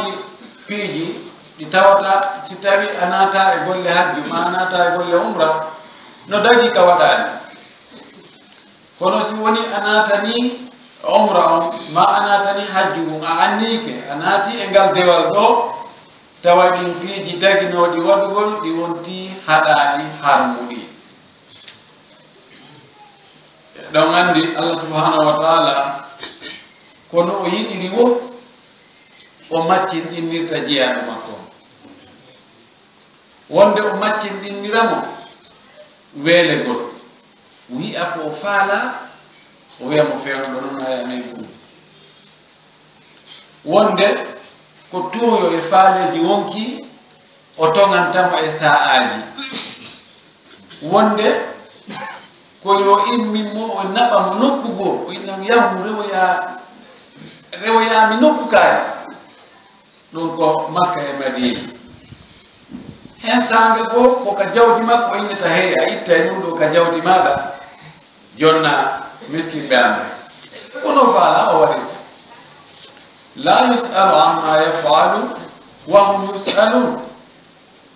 wodi piiji ɗi tawata si tawi a naata e golle hajju ma naata e golle umra no dagi ka waɗani kono si woni a naatani umra on ma a naatani hajju mum a annike a naati e ngal dewal ɗo tawa ɗin piiji daginoɗi waɗugol ɗi wonti haɗaɗi harmuɗi ɗon andi Allah subhanahu wa ta'ala kono o yiɗiri wo o maccinɗinnirta jeyaɗo makko wonde o maccinɗinniramo weelegol wi'a ko o faala o wiyamo fewnoɗo noon ayamen ɗum wonde ko tuuyo e faaleji wonki o tongantamo e sa'aji wonde ko yo imminmo o naɓamo nokku goo o innamo yahu rewoyami nokku kaari ɗum ko Makka e Madina hen sanga goo ko ka jawdi makko o innata hey a itta e ɗum ɗo ka jawdi maɗa jonna miskinɓe amre kono faala o waɗirta la yusalu amma yafalu wa hum yusalun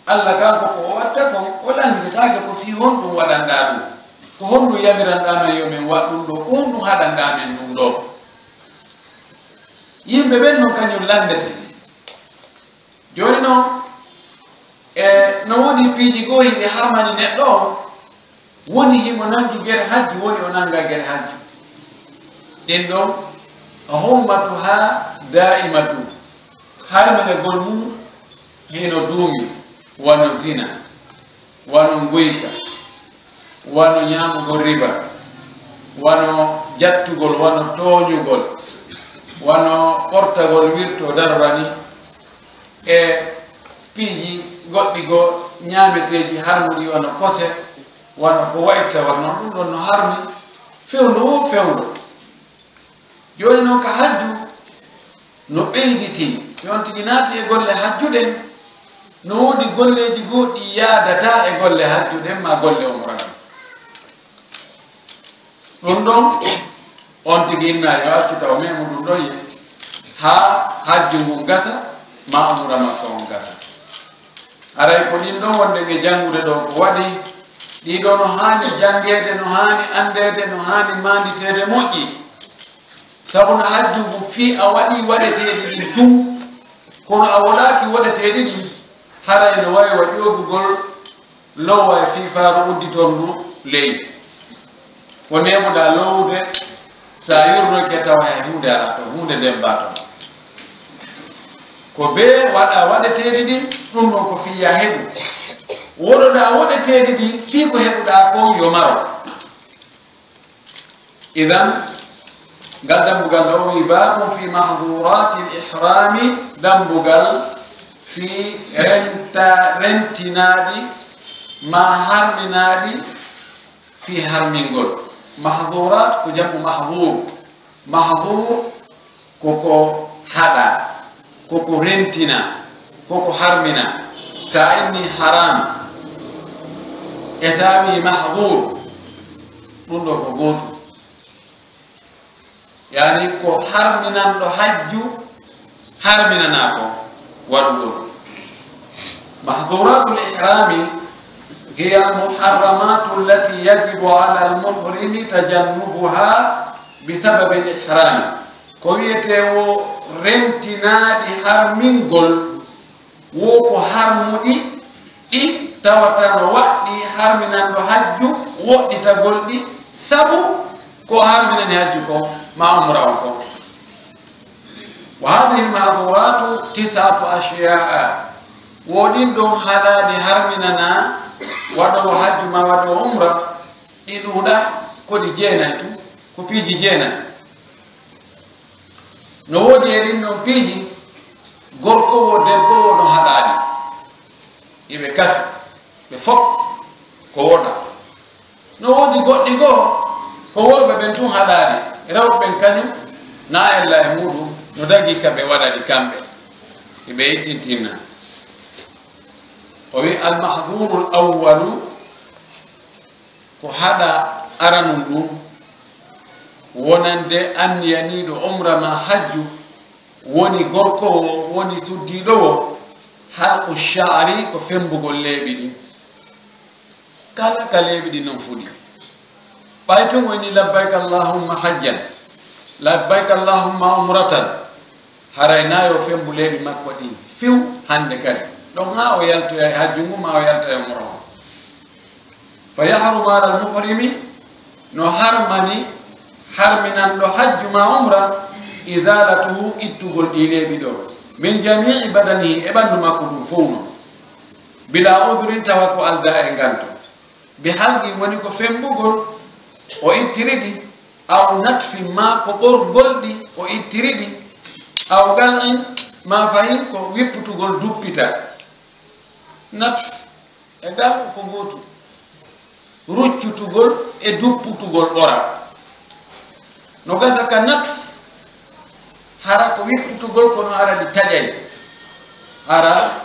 Allah kanko ko o watta kon o landitetake ko fi honɗum waɗanɗa ɗum ko honɗum yamiranɗamen yo min waɗ ɗum ɗo ko honɗum haɗanɗamen ɗum ɗo yimɓe ɓen noon kañum landete joni noon no woni piiji goo hiɗi harmani neɗɗo o woni himo nangi guere hajju woni o nanga guere hajju ɗin ɗon hummatu ha da'imatu harminegol mum hino duumi wano zina wano guyka wano ñamugol riba wano jattugol wano tooñugol wano ɓortagol wirto darorani e piiji goɗɗi goo ñameteji harmuɗi wano kose wano ko wayta wanno ɗum ɗon no harmi fewndo o fewndo joni noon ka hajju no ɓeyditi si on tigi naati e golle hajjuɗen no woodi golleji goɗɗi yaadata e golle hajjuɗen ma golle umrata ɗum ɗon on tigi inna yo accuta o memo ɗum ɗon ye ha hajju mum gasa ma umra makka on gasa aray ko ɗin ɗon wonde ɓe janngude ɗo ko waɗi ɗiɗo no hani jangede no hani andede no hani manditede moƴƴi sabu no hajju ngu fi a waɗi waɗeteɗi ɗin tum kono a waɗaki waɗeteɗi ɗin haray no wawi wa ƴogugol lowa e fifaru udditon ndu leydi ko nemuɗa lowde sa yurnoke tawa e hunde ara to hunde ndemba ton ko be waɗa waɗeteɗi ɗin ɗum ɗon ko fiya heɓu woɗoɗa woɗeteɗi ɗi fi ko heɓuɗa ko yo maro idan ngal dambugal ɗo wi babum fi mahdurati l ihrami dambugal fi rentinaɗi ma harminaɗi fi harmingol mahdurat ko jammu mahdur koko haɗa koko rentina koko harmina sa inni haram e sawi mahdur ɗum ɗo ko gotu yani ko harminanɗo hajju harminana ko waɗugol mahduratul ihrami hiya almuharramatu allati yajibu ala almuhrimi tajannubuha bisababi l ihrami ko wiyete wo rentinaɗi harmingol wo ko harmuɗi ɗi tawata no waɗɗi harminanɗo hajju woɗɗitagol ɗi sabu ko harminani hajju ko ma umra o ko wa hadihi lmahduratu 9 ashiyaa woɗin ɗon haɗaɗi harminana waɗowo hajju ma waɗowo umra ɗi ɗuuɗa koɗi jeenayi tu ko piiji jeenayi no woodi e ɗin ɗon piiji gorko wo debbo wo no haɗaɗi iɓe kafi ɓe fof ko woɗa no woodi goɗɗi goo ko worɓe ɓen tun haɗaɗi rewɓe ɓen kañum na ella e muɗum no dagi kaɓe waɗaɗi kamɓe iɓe yettintinna o wi almahduru l awalu ko haɗa aranum ɗum wonande anniyaniɗo umra ma hajju woni gorko o woni suddiɗo o halqu sha'ri ko fembugol leeɓi ɗin kala ka leeɓi ɗin non fuɗi ɓay tun woni labbayk allahumma hajjan labbayk allahumma umratan haraynayo fembu leeɓi makko ɗin fiw hande kadi ɗon ha o yaltoya e hajju ngu ma o yalta e umra o fa yahrumu ala almuhrimi no harminanɗo hajju ma umra isalatuhu ittugol ɗi leeɓi ɗo min jamii badanihi e ɓanndu makko ɗum fof no bila udrin tawa ko alda e nganto bi halqi woni ko fembugol o ittiriɗi aw natfi ma ko ɓorgol ɗi o ittiriɗi aw gal'in ma fayin ko wipputugol duppita natf e gal ko gootu ruccutugol e dupputugol ɓora no gasa ka natf hara ko wipputugol kono hara ɗi taƴay hara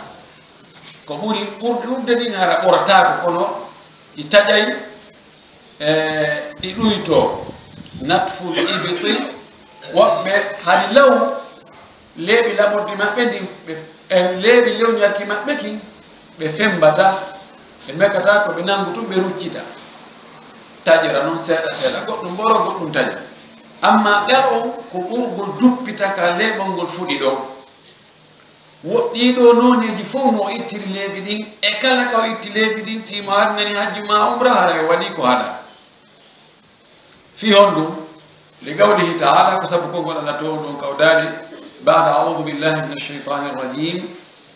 ko ɓuri ɓurde ɗin hara ɓoratako kono ɗi taƴay ɗi ɗuyto natful ibiti woɓɓe hadi law leeɓi laɓorɗi maɓɓe ɗin leeɓi lewñarki maɓɓe kin ɓe fembata ɓe mekkata ko ɓe nangu tun ɓe ruccita taƴira noon seeɗa seeɗa goɗɗum ɓoro goɗɗum taƴa amma ɓer o ko ɓurgol duppita ka leeɓol ngol fuɗi ɗon woɗɗiɗo noneji fof no ittiri leeɓi ɗin e kala ka o itti leeɓi ɗin simo harnani hajju ma umra hara e waɗi ko haɗa fi hon ɗum li qawlihi taala ko sabu kongol allah to ɗon kawdade bada audu billahi min alcheytani irrajim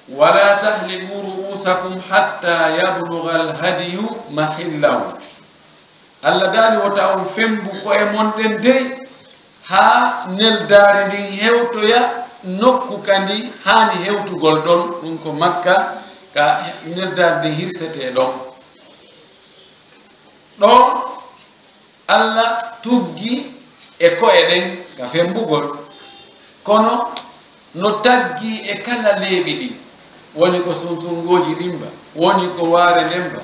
wala tahliku ru'usakum hatta yabluga alhadiyu mahillahu allah daali wota on fembu ko e monɗen dey ha neldari ndin hewtoya nokku kandi hani hewtugol ɗon ɗum ko makka ka neldari ndin hirsete ɗon ɗo allah tuggi e ko'e ɗen ka fembugol kono no taggi e kala leeɓi ɗin woni ko sunsungoji ɗimba woni ko waare ndemba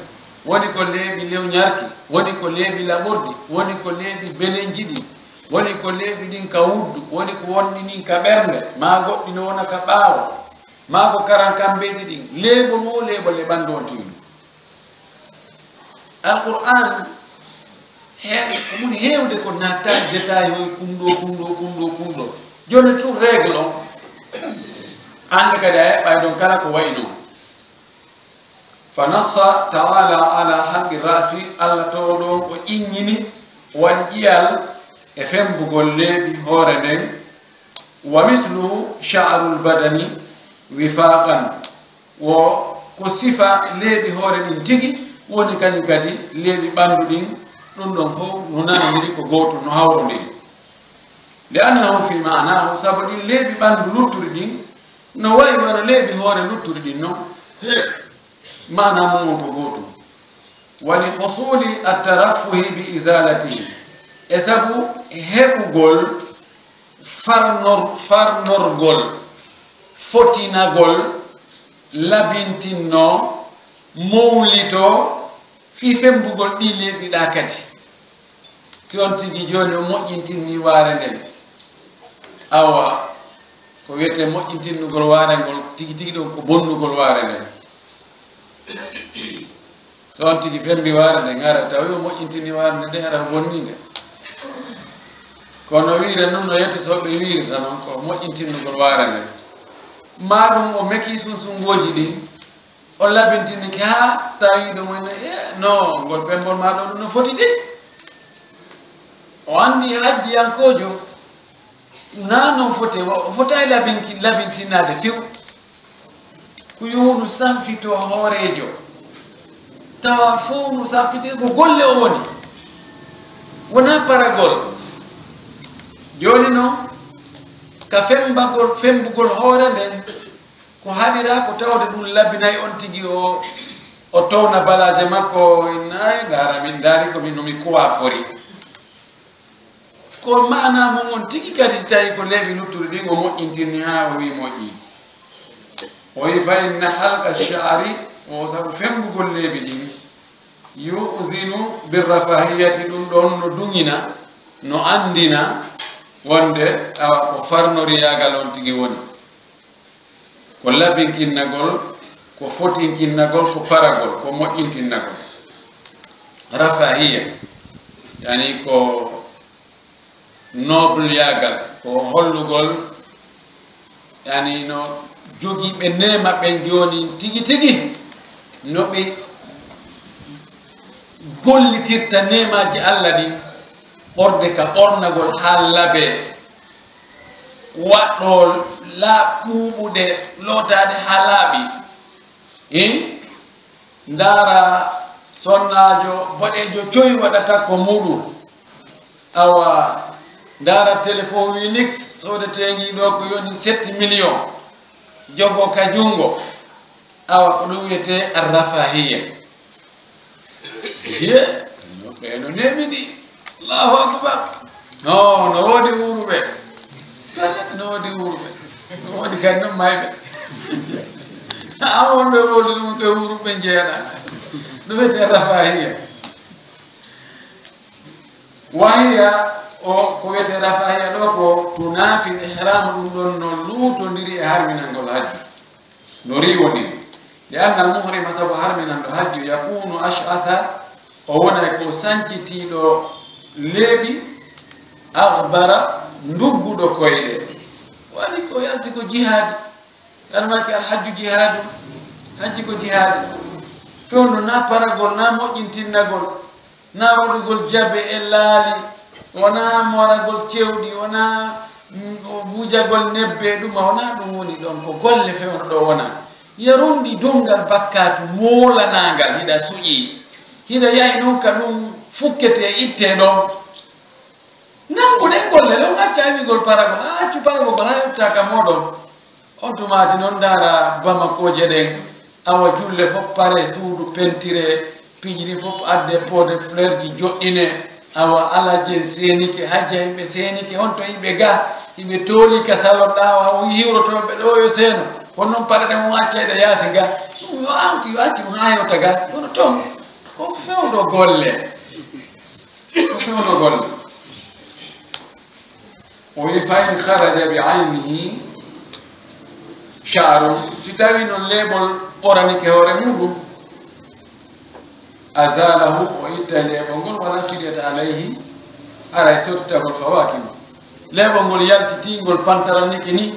woni ko leeɓi lewñarki woni ko leeɓi laɓordi woni ko leeɓi belenji ɗi woni ko leeɓi ɗin ka wuddu woni ko wonni ɗin ka ɓernde ma goɗɗi no wona ka ɓaawo ma ko karan kambeji ɗin leeɓo mo leeɓol e ɓanndu on tigi alqur'an ko ɓuri heewde ko nattani détail hoy kumɗo joni tout règle on hande kadi a heɓɓay ɗon kala ko wayi noon fa nassa taala ala haqqi rasi allah to ɗon o ƴiññini waɗi ƴiyal e fembugol leeɓi hoore nden wa misluhu sha'rul badani wifaqan wo ko sifa leeɓi hoore ɗin tigi woni kañum kadi leeɓi ɓanndu ɗin ɗum ɗon fof no nanodiri ko gooto no hawrodiri li annahu fi manahu sabu ɗin leeɓi ɓanndu lutturi ɗin no wayi wano leeɓi hoore lutturi ɗin noon mana mum ko gootum wali husuli atarafuhi bi isalatihi e sabu heɓugol farnorgol fotinagol labintinno mowlito fi fembugol ɗi leeɓiɗa kadi si on tigi joni o moƴƴintinni waare nden awa ko wiyete moƴƴintinnugol waare ngol tigi tigi ɗon ko bonnugol waare nden so on tigi fembi waare nde gara tawi o moƴƴintini waare nde nde hara bonninde kono wiire noon no yetti soɓe wiirta noon ko moƴƴintinnugol waare nde ma ɗum o meki sunsungoji ɗin o labintiniki ha tawiɗo moyne non ngol pembol maɗo ɗum no foti de o andi hajjiyankojo na non foti o fotayi labintinade few ko yuhunu sanfito hoorejo tawa fof no sampisi ko golle o woni wona paragol joni noon ka fembugol hoore nden ko haɗira ko tawde ɗum labbinayi on tigi o towna balaje makko nayi dara min daari komi nomi kuwa fori ko mana mum on tigi kadi si tawi ko leeɓi luttuɗo ɗin o moƴƴintirni ha o wi moƴƴi o wi fa inna halqa sha'ri o sabu fembugol leeɓi ɗin yu'dhinu birrafahiyati ɗum ɗon no duŋina no andina wonde awa ko farnoriyagal on tigi woni ko labinkinnagol ko fotinkinnagol ko paragol ko moƴƴintinnagol rafahiya yani ko noble yagal ko hollugol yani no jogiiɓe nema ɓen joni tigi tigi no ɓe gollitirta nemaji Allah ɗi ɓorde ka ɓornagol ha laabe waɗɗo ɓuuɓuɗe lotade ha laaɓi ndara sonnajo boɗejo coyi waɗata ko muɗum awa ndara téléphone Winix sodetegi ɗo ko yoni 7 millions jogo ka jungo awa ko ɗum wiyete arrafahiya ye ɓeno nemi ɗi Allahu akbar no wodi wuruɓe no wodi wuruɓe no wodi kadi noon mayɓe a wonɓe wodi ɗum koye wuruɓe jeeɗa ɗum wiyete rafahiya wahiya o ko wiyete rafahiya ɗo ko tunafi ihram ɗum ɗon no luutodiri e harminangol hajju no riwodiri li anna almuhrima saabu harminanɗo hajju yakunu ash'atha o wona ko sancitiɗo leeɓi akhbara ndugguɗo koyɗe wani ko yalti ko jihadi almaki alhajju jihadu hajji ko jihadi fewndo na paragol na moƴƴintinnagol na waɗugol jabe e laali wona moragol cewɗi wona wujagol nebbe ɗuma wona ɗum woni ɗon ko golle fewno ɗo wona yarundi dongal bakkatu molanagal hiɗa suƴi hiɗa yahi ɗum ka ɗum fukkete itte ɗon nanguɗen golle ɗon acca awigol paragol a accu paragol ko ha yottaka moɗon on tumati noon dara bamakoje ɗen awa julle fof pare suudu pentire piiji ɗi fof adde pode fleur ji joɗɗine awa alaje senike hajja yimɓe senike on to yimɓe ga yimɓe tooli ka salonɗa wa hiwrotoɓe ɗo yo seeno kono noon paɗeɗe mo accayɗe yaasi ga ɗum yo awti yo acci ɗum ha yewta ga kono toon ko fewɗo golle ko fewɗo golle o wi fa in haraja bi aynihi charu si tawi noon leeɓol ɓoranike hoore muɗum azalahu o itta leeɓol ngol wala fidyata alayhi aray sottitagol fawakimo leeɓol ngol yaltitingol pantaranike ni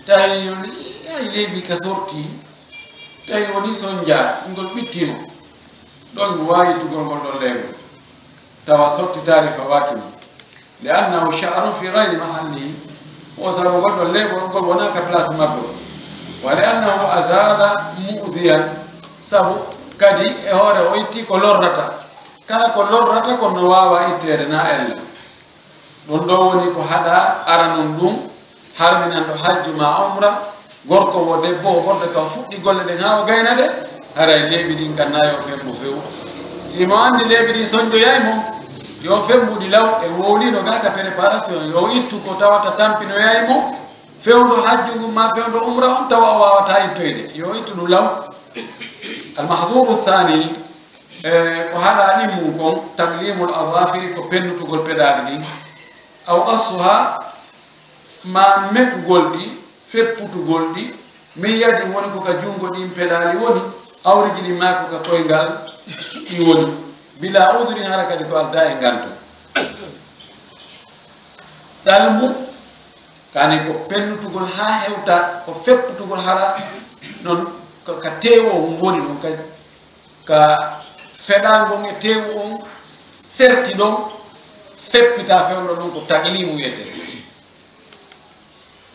tawi ay leeɓi ka sorti tawi woni son jaa ngol ɓittimo ɗon mo wayitugol ngol ɗon leeɓol tawa sottitari fawakimo li annahu charu fi gayri mahallihi o sabu ngol ɗon leeɓol ngol wona ka place mabbe o wa li annahu azala mu'diyan sabu kadi e hoore o itti ko lornata kala ko lornata kono wawa ittede na elle ɗum ɗo woni ko haɗa aranon ɗum harminanɗo hajju ma umra gorko wo debbo o gonɗo kam fuɗɗi golle ɗen ha o gayna de haray leeɓi ɗin kan nayo fembo fewu simo andi leeɓi ɗin soñjoyaymo yo fembuɗi law e wowlino ga ka préparation yo ittu ko tawata tampinoyaymo fewdo hajju ngum ma fewdo umra on tawa o wawata ittoyde yo ittu ɗum law المحظور الثاني وهذا علمكم تقليم الأظافر كبنو تقول بداري أو قصها ما مك قولي فبو تقولي ميادي ونكو كجونغو دين بداري وني أو رجلي ماكو كتوينغال يوني بلا عذر حركة ديكو أرداء انغانتو دالمو كاني كبنو تقول ها هوتا كفبو تقول هارا نون ka tewo on woni ɗum ka feɗango e tewo on serti ɗon feppita fewɗo ɗon ko taglimu wiyete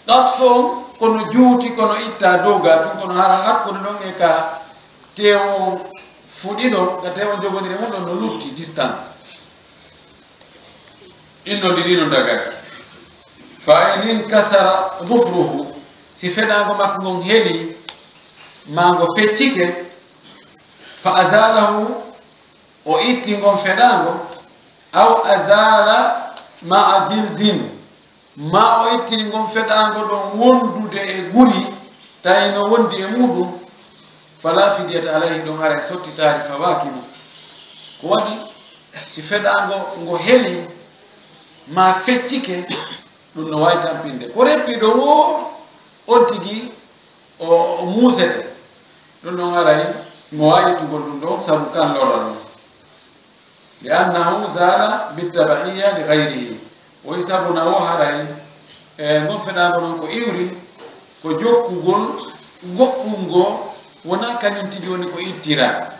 ɗasso on kono juuti kono itta dow ga ɗum kono hara hakkude ɗon e ka tewo on fuɗi ɗon ka tewo jogodiri mum ɗon no lutti distance innodiri dagaki fa in inkasara dufruhu si feɗango makko ngon heeli mango feccike fa azalahu o itti ngon feɗango aw azala ma jildin ma o ittini ngon feɗango ɗon wondude e guri tawi no wondi e muɗum fala fidyata alayhi ɗon ara sottitari fawakimo ko waɗi si feɗango ngo heeli ma feccike ɗum no wawi tampinde ko reppiɗo wo on tigi o muusete ɗum ɗon aray mo wawi tugol ɗum ɗo sabu kan lora ɗum li annahu zala bittabaiya li gayrihi o wi sabuna wo haray ngon feɗago noon ko iwri ko jokkugol goɗɗum ngo wona kañum tigi woni ko ittira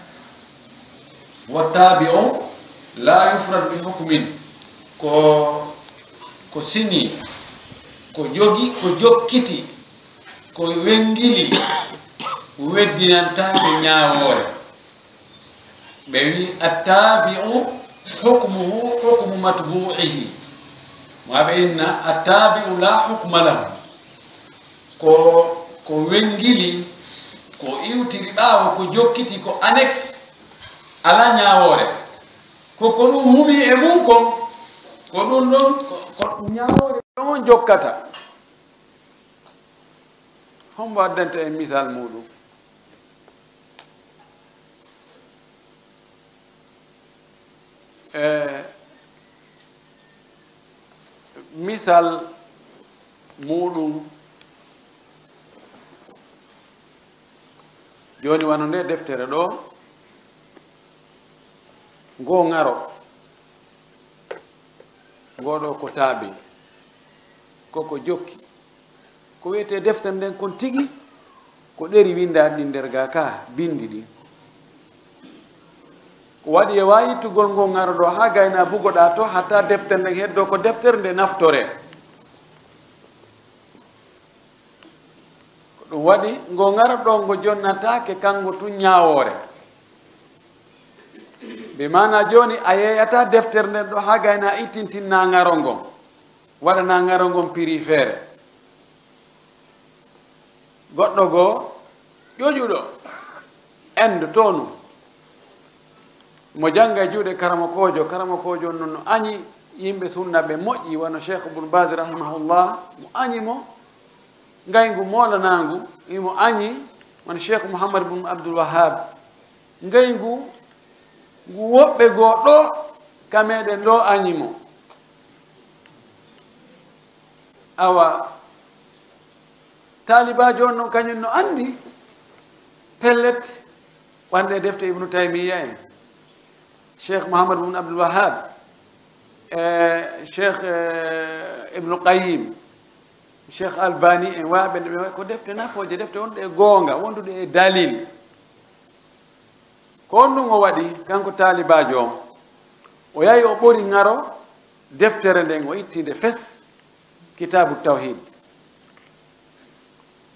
wattabi o la yufrad bi hukmin ko sini ko jogi ko jokkiti ko wengili weddinantake ñaawore ɓe wi attabi'u hukmuhu hukmu matbu'ihi maɓe inna attabi'u la hukma lahu ko wengili ko iwtiri ɓaawo ko jokkiti ko annexe ala ñaawore ko ɗum humi e mum ko ɗum ɗon ko ñaawore ɗon jokkata hombo addanta en misal muɗum misal muɗum joni wano nde deftere ɗo ngo ngaro ngoɗo ko taabi koko jokki ko wiyete deftere nden kon tigi ko ɗeri windaɗi ɗi nder ga ka bindi ɗi ko waɗi e wayitugol ngo ngaro ɗo ha gayna bugoɗa to hatta deftere nden heddo ko deftere nde naftore ko ɗum waɗi ngo ngaro ɗo ngo jonnatake kango tu ñawore ɓe mana joni a yeyata deftere nden ɗo ha gayna ittintinna ngaro ngon waɗana ngaro ngon prix feere goɗɗo goo ƴoƴuɗo ende tonu mo janga e juuɗe karamakojo noon no añi yimɓe sunna ɓe moƴƴi wano cheikh ibnu bas rahimahullah mo añi mo ngaygu moolanagu imo añi wano cheikh mouhammad ibnu abdoul wahab ngaygu ngu woɓɓe goo ɗo kameɗen ɗo añi mo awa talibajo on noon kañum no andi pellet wande defte ibnu taymiya en cheikh mouhammad ibnu abdoul wahab cheikh ibnu qayyim cheikh albani en waɓe ɗe ko defte nafoje defte wonɗe e goonga wonduɗe e dalil ko on ɗum o waɗi kanko talibajo on o yahi o ɓori ngaro deftere nden o ittide fes kitabu tawhid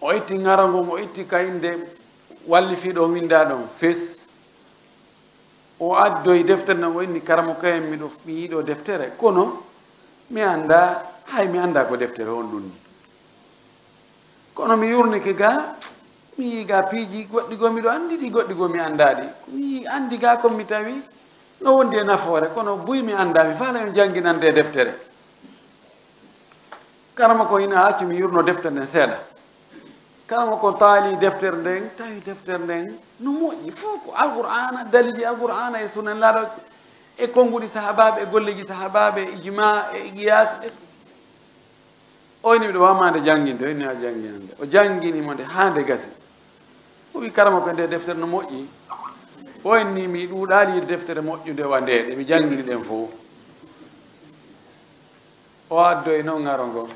o itti ngaro ngon o itti kayinde wallifiɗo winda ɗon fes o addoyi deftere nden o inni karamo kayen mi yiiɗo deftere kono mi anda hay mi anda ko deftere on ɗum ni kono mi yurnike ga mi yii ga piiji goɗɗi goo miɗo andi ɗi goɗɗi goo mi andaɗi mi andi ga kon mi tawi no wondi e nafoore kono buy mi anda mi faala yon jangginande deftere karama ko ina accu mi yurno deftere nden seeɗa karama ko taali deftere nden tawi deftere nden no moƴƴi fof ko alqur'ana daliji alqur'ana e sunan laaɗo e konnguɗi sahabaɓe e golleji sahabaɓe e ijma e qiyas o ini miɗo wamade jannginde o inni a jangginande o jangginimo nde ha nde gasi o wi karama ko nde deftere no moƴƴi o inni mi ɗuuɗaali yide deftere moƴƴude wa ndeɗe mi janngini ɗen fof o addo e noon ngaro ngon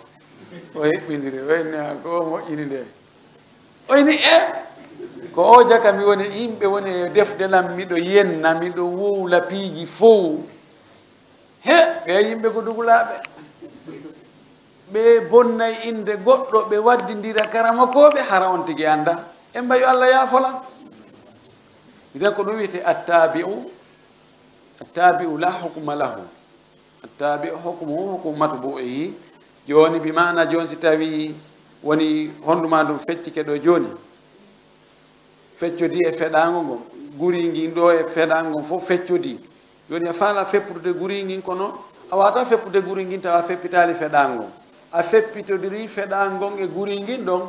o heɓɓidiri o inni a ko o moƴƴini nde o ini ko o jaka mi woni yimɓe woni e defde lam miɗo yenna miɗo wuwla piiji fof he ɓe yimɓe ko dugulaɓe ɓe bonnay inde goɗɗo ɓe waddidira karamakoɓe hara on tigi anda en mbayo allah yaafola iden ko ɗum wiyete attabi'u la hukma lahu attabi'u hukmuhu hukmu matbu'ihi joni bi mana joni si tawi woni honduma ɗum feccike ɗo joni feccodi e feɗago ngon guri ngin ɗo e feɗago ngon fof feccodi joni a faala feppude guri ngin kono a wata feppude guri ngin tawa feppitali feɗago ngon a feppitodiri feɗago ngon e guri ngin ɗon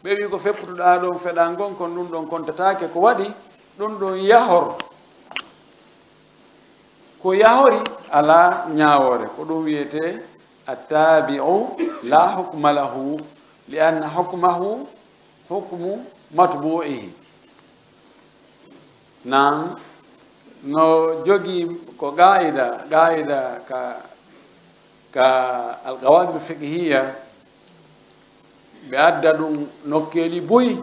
ɓe wi ko fepputoɗa ɗon feɗago ngon kon ɗum ɗon kontatake ko waɗi ɗum ɗon yahor ko yahori ala ñawore ko ɗum wiyete التابع لا حكم له لأن حكمه حكم متبوعه. نعم no jogi ko قاعدة كالقواعد الفقهية بأدد نوكيلي بوي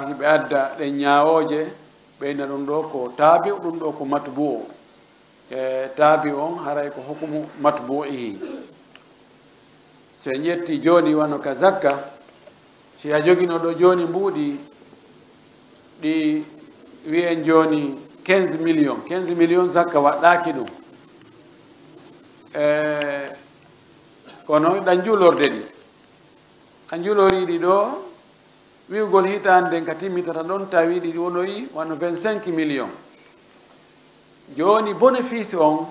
hiɓe adda ɗe ñawoje ɓeyna ɗum ɗo ko taabi ɗum ɗo ko matbu'u taabi on haray ko hukumu matbu'ihi. so en ƴetti joni wano ka zakka, si a jogino ɗo joni mbuuɗi ɗi wi'en joni 15 million zakka waɗɗaki ɗum kono ɗan julorde ɗi a juloriɗi ɗo wi'ugol hitande nden ka timmitata ɗon tawi ɗi wonoyi wano 25 million. joni bénéfice on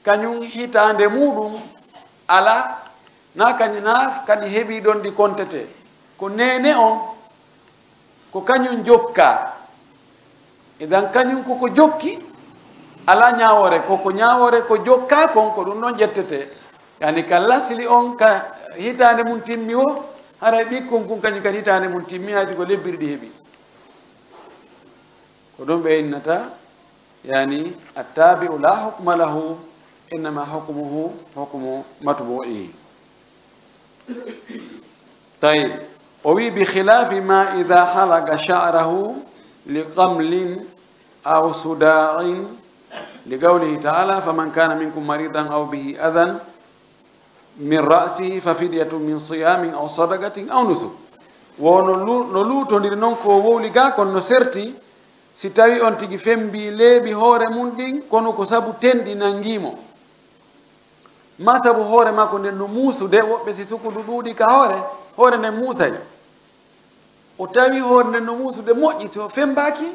kañum hitande muɗum ala na kadi heeɓi ɗon ɗi kontete ko nene on ko kañum jokka. idan kañum koko jokki ala ñawore koko ñawore ko jokka kon ko ɗum ɗon ƴettete, yani ka lasli on ka hitande mum timmi o haray ɓikkon kun kañum kadi hitande mum timmi haysi ko lebbirɗi heeɓi ko ɗum ɓe innata yani attabi'u la hukma lahu innama hukmuhu hukmu matbu'ihi. طيب وي بخلاف ما إذا حلق شعره لقمل أو صداع لقوله تعالى فمن كان منكم مريضا أو به أذى من رأسه ففدية من صيام أو صدقة أو نسك. ونلوتو نيرنونكو ووليغا كون سرتي si tawi on tigi fembi leeɓi hoore mum ɗin kono ko sabu tenɗi nangimo ma sabu hoore makko nden no muusude woɓɓe si sukudu ɗuuɗi ka hoore nden muusay o tawi hoore nden no muusude moƴƴi so fembaki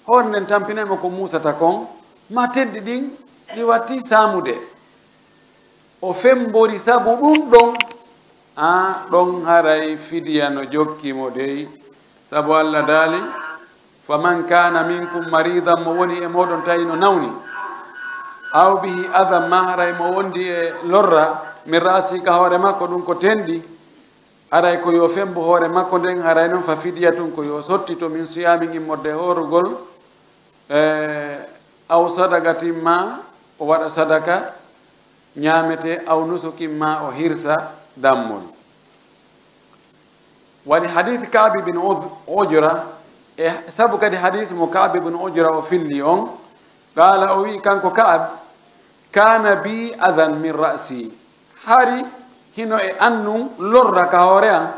hoore nden tampinaymo ko muusata kon ma teddi ɗin ɗi watti saamude o fembori sabu ɗum ɗon ɗon haray fidiya no jokkimo dey sabu Allah daali faman kana minkum maridan mo woni e moɗon tawi no nawni aw bihi adam ma haray mo wondi e lorra min rasi ka hoore makko ɗum ko tenɗi aray ko yo fembo hoore makko nden haray noon fa fidiya tun ko yo sottito min siyami immorde horugol aw sadagatin ma o waɗa sadaka ñamete aw nusukin ma o hirsa dammol. waɗi hadith Ka'b bin Ujra e sabu kadi hadith mo Ka'b bin Ujra o filli on qala o wi kanko Ka'b kana bi adan min ra'si hari hino e annum lorra ka hoore an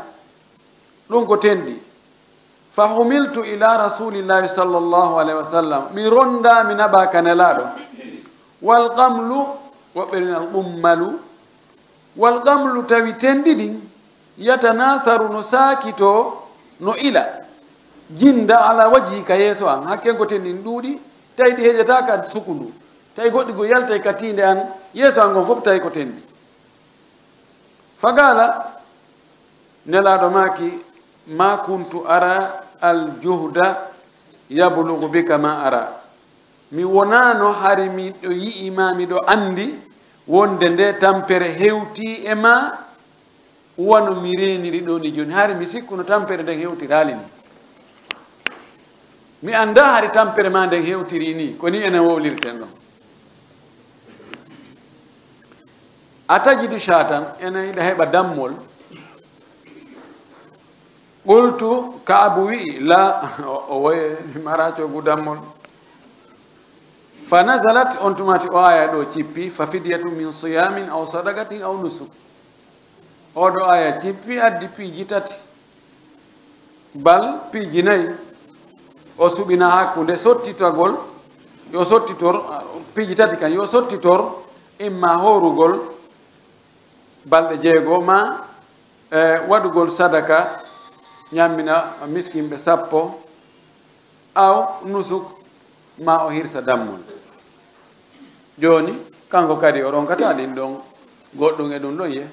ɗum ko tendi fa humiltu ila rasulillahi sallallahu alaihi wasallam mi ronda mi naɓa kanelaɗo wal qamlu woɓɓerinal ɓummalu wal qamlu tawi tendi ɗin yatanatharu no sakito no ila jinda ala wajhi ka yeeso an hakken ko tendi ɗuuɗi tawi ɗi heƴata ka sukundu tawi goɗɗi go yaltay ka tinde an yeeso an gon fof tawi ko tendi fagala nelaɗo maki ma kuntu ara aljuhda yablugu bika ma ara mi wonano hari miɗo yi'ima miɗo andi wonde nde tampere hewti e ma wano mi reniri ɗo ni joni hari mi sikkuno tampere nden hewtirali ni mi anda hari tampere ma nden hewtiri ni koni enen wowlirten ɗon a tajidi shatan enen yiɗa heɓa dammol qultu Ka'b wi'i la o woye mara cogu dammol fa nazalat on tumati o aya ɗo cippi fa fidyatu min siyamin aw sadaqatin aw nusuk oɗo aya cippi addi piiji tati bal piiji nayi o suɓina hakkude sottitagol yo sottitor piiji tati kan yo sottitor imma horugol balɗe jeego ma waɗugol sadaka ñammina miskinɓe 10 aw nusuk ma o hirsa dammol joni kanko kadi o ronkata ɗin ɗon goɗɗum e ɗum ɗon ye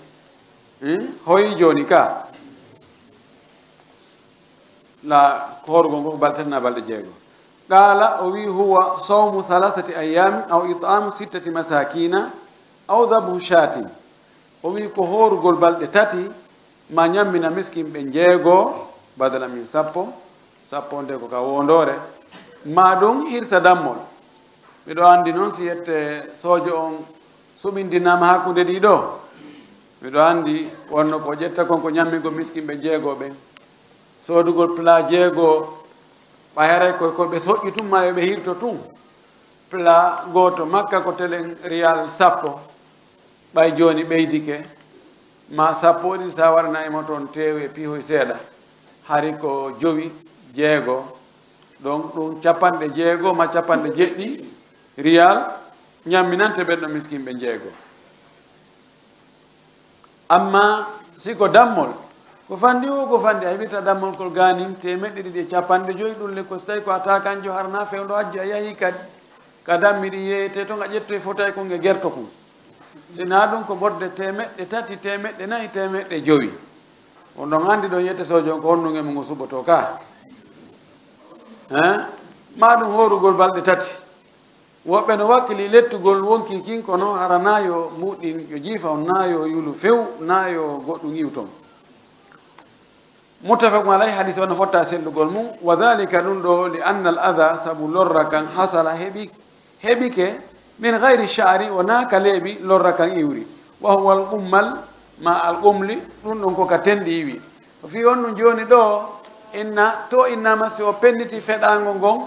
hoyi joni ka la horugol ngo baltatana balɗe jeego قال أوي هو صوم 3 أيام أو إطعام 6 مساكين أو ذبح شاة أوي كهور قول بلد تاتي ما نيامنا مسكين بنجيغو بدل من sappo ndeko ka wondore ma ɗum hirsa dammol miɗo andi noon si yette sojo on suɓindinama hakkude ɗiɗo miɗo andi wonno ko ƴetta kon ko ñammigo miskimɓe jeegoɓe sodugol plat jeego ɓayray koɓe soƴƴi tum ma yoɓe hirto tum plat goto makka ko telen riyal 10 ɓay joni ɓeydike ma 10 sa waranayimo toon tewe pihoy seeɗa hari ko jowi jeego donc ɗum 60 ma 70 riyal ñamminante ɓenɗo miskimɓe jeego amma siko dammol ko fandi ko fandi a heɓita dammol kol ganin 150 ɗum le ko so tawi ko ata kanjo harna fewdo hajji a yahi kadi ka dammiɗi yeyete to nga ƴettoye fotay ko nge gerto kum sina ɗum ko ɓodde 300 400 500 on ɗon andi ɗo yette sojo ko honnugemo ngo suɓoto ka ma ɗum horugol balɗe 3 woɓɓe no wakkili lettugol wonki kin kono hara nayo muɗin yo jiifa on nayo yulu few nayo goɗɗum iwton muttafaqun alayhi hadis wona fotta sellugol mum wa dhalika ɗum ɗo li anna al adha sabu lorra kan hasala heɓike min gayri sha'ri wona ka leeɓi lorra kan iwri wa huwa al qummal ma al qumli ɗum ɗon koka tendi iwi o fi on ɗum joni ɗo innama si o penniti feɗango ngon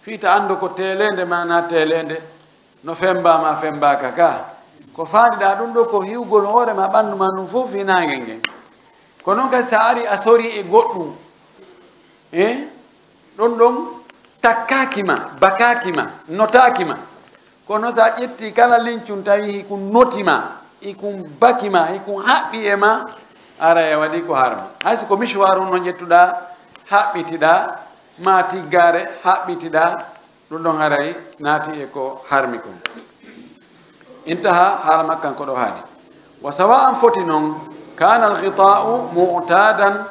fiita andu ko telende mana telende no fembama fembaka ka ko faadiɗa ɗum ɗo ko hiwgol hoore ma ɓanndu ma ɗum fof finagel ngel ko noon kadi sa ari a sori e goɗɗum ɗon ɗon takkakima bakakima notakima kono sa ƴetti kala lincum tawi hikum notima hikum bakima hikum haɓɓi e ma ara e waɗi ko harma hayso ko mishwaru no ƴettuɗa haɓɓitiɗa ma tiggare haɓɓitiɗa ɗum ɗon aray naati e ko harmi kon intaha haala makkan ko ɗo haali wa sawa'an foti noon kana alghita'u mu'tadan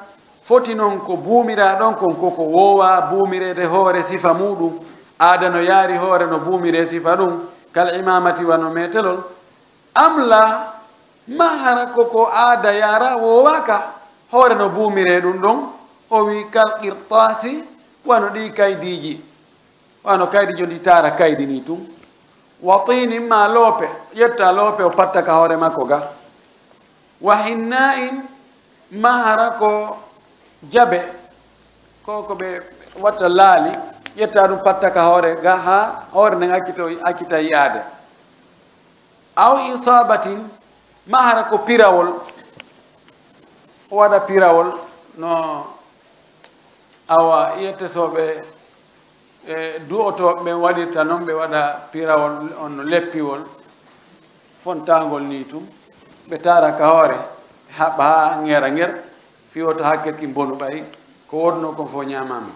foti noon ko buumira ɗon kon koko wowa buumirede hoore sifa muɗum aada no yaari hoore no buumire sifa ɗum kal imamati wano metelol am la ma hara koko aada yara wowaka hoore no buumire ɗum ɗon o wi kal qirtasi wano ɗi kaydiji wano kaydi jondi tara kaydi ni tum wa tini ma loope ƴetta loope o patta ka hoore makko ga wa hinna'in ma hara ko jabe ko ɓe watta laali ƴetta ɗum patta ka hoore ga ha hoore nden accita yiyaade aw isabatin ma hara ko pirawol o waɗa pirawol no awa yettesoɓe du'otoɓe ɓe waɗirta noon ɓe waɗa pirawol on leppiwol fontagol ni tum ɓe tara ka hoore haɓa ha ŋera ŋer fiwoto ha ketki bonu ɓari ko wodno kon fo ñamama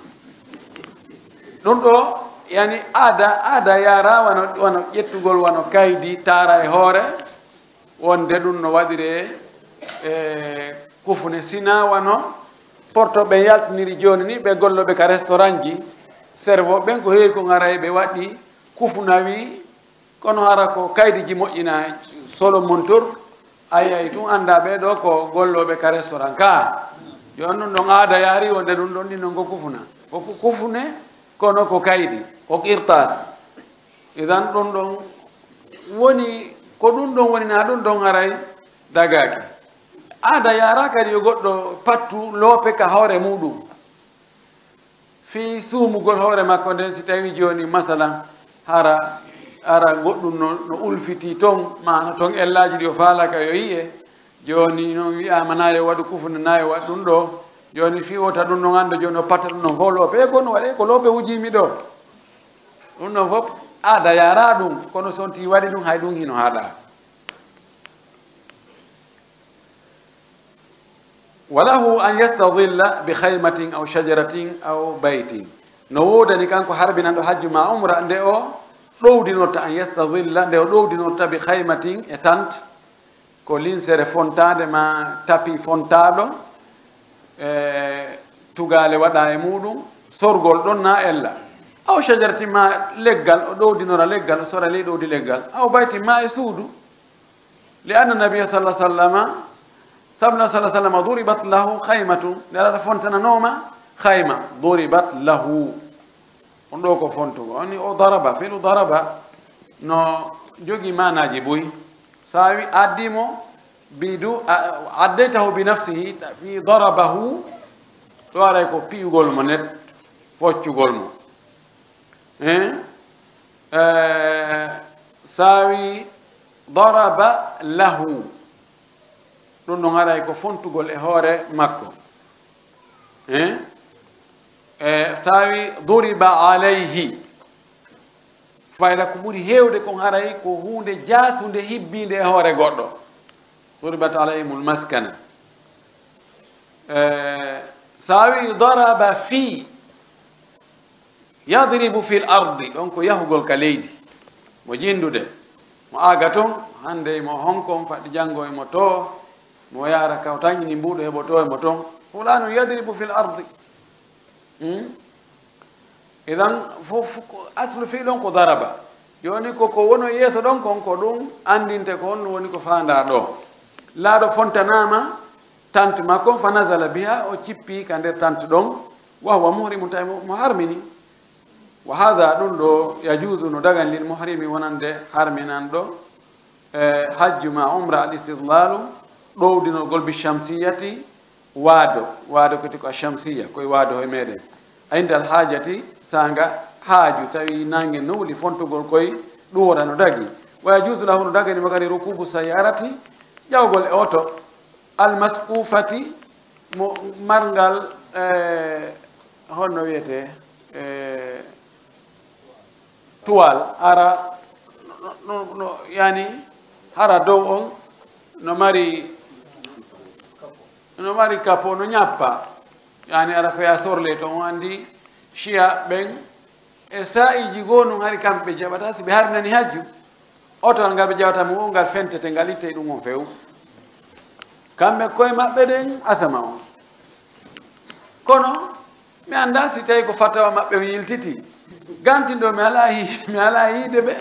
ɗum ɗo yani aada yara wano ƴettugol wano kaydi tara e hoore wonde ɗum no waɗire kufune sina wano portoɓe yaltiniri joni ni ɓe golloɓe ka restaurant ji servo ɓen ko heewi ko garay ɓe waɗi kufunawi kono hara ko kaydi ji moƴƴina solo montor ayay tun anda ɓeɗo ko golloɓe ka restaurant ka joni ɗum ɗon aada yaari wonde ɗum ɗon ɗinon ko kufuna koko kufune kono ko kaydi ko qirtas idan ɗum ɗon woni ko ɗum ɗon woni na ɗum ɗon haray dagaki aada yara kadi yo goɗɗo pattu loope ka hoore muɗum fi suumugol hoore makko nden si tawi joni masalan ara goɗɗum no ulfiti toon mana toon ellaji ɗi o faalaka yo yiye joni noon wiyama na yo waɗu kufuna na yo waɗ ɗum ɗo joni fi wota ɗum ɗon anda joni o patta ɗum ɗon fo loope e kono waɗe ko loope wujimi ɗo ɗum ɗon fof aada yara ɗum kono sonti waɗi ɗum hay ɗum hino haɗa walahu an yastadilla bi khaymatin aw shajaratin aw baytin no wodani kanko harbinanɗo hajju ma umra nde o ɗowdinotta an yastadilla nde o ɗowdinotta bi khaymatin e tante ko linsere fontade ma tapi fontaɗo tugale waɗa e muɗum sorgol ɗon na ella aw shajaratin ma leggal o ɗowdinora leggal o sora ley ɗowdi leggal aw baytin ma e suudu li anna nabia sallah sallama sabna sallah sallama duribat lahu khaymatu nelaɗa fontananoma khayma duribat lahu on ɗo ko fontugo oni o daraba filu daraba no jogi manaji boyi sa wi addimo bidu addaytahu bi nafsihi fi darabahu to aray ko piyugol mo net foccugol mo sa wi daraba lahu ɗum ɗon aray ko fontugol e hoore makko tawi duriba alayhi fayda ko ɓuri heewde kon haray ko hunde jaasude hibbinde e hoore goɗɗo duribat alayhimul maskana sawi daraba fi yadribu fi l ardi ɗon ko yahugol ka leydi mo jindude mo aga toon hande mo honkon faɗi janngo emo to mo yara kaw tañini mbuɗo heɓo to emo toon fulanu yadribu fi l ardi idan fof aslu fi ɗon ko daraba joni koko wono yeeso ɗon kon ko ɗum andinte ko on woni ko fanda ɗo laaɗo fontanama tante makko fa nasala biha o cippi ka nder tante ɗon wahwa muhrimu tawi mo harmini wa hada ɗum ɗo yajusu no dagan lil muhrimi wonande harminanɗo hajju ma umra al istidlalu ɗowdinolgol bi shamsiyati waado koti ko a shamsiya koye waado e meɗen ayndal haajati sanga haaju tawi nange nowli fontugol koye ɗuwora no dagi wa yajuzu lahu no dagani mo kadi rukubu sayarati ƴawgol e oto almasqufati mo marngal honno wiyete tuwal ara no yani hara dow on no mari kapo no ñappa yani ara koya sorle to on andi chia ɓen e sa'iji goo non hari kamɓe jaɓata si ɓe harnani hajju otol ngal ɓe jawata mo ngal fentete ngal itte ɗum on few kamɓe koye maɓɓe ɗen asama on kono mi anda si tawi ko fatawa maɓɓe o yiltiti gantinɗo mi ala yiide ɓe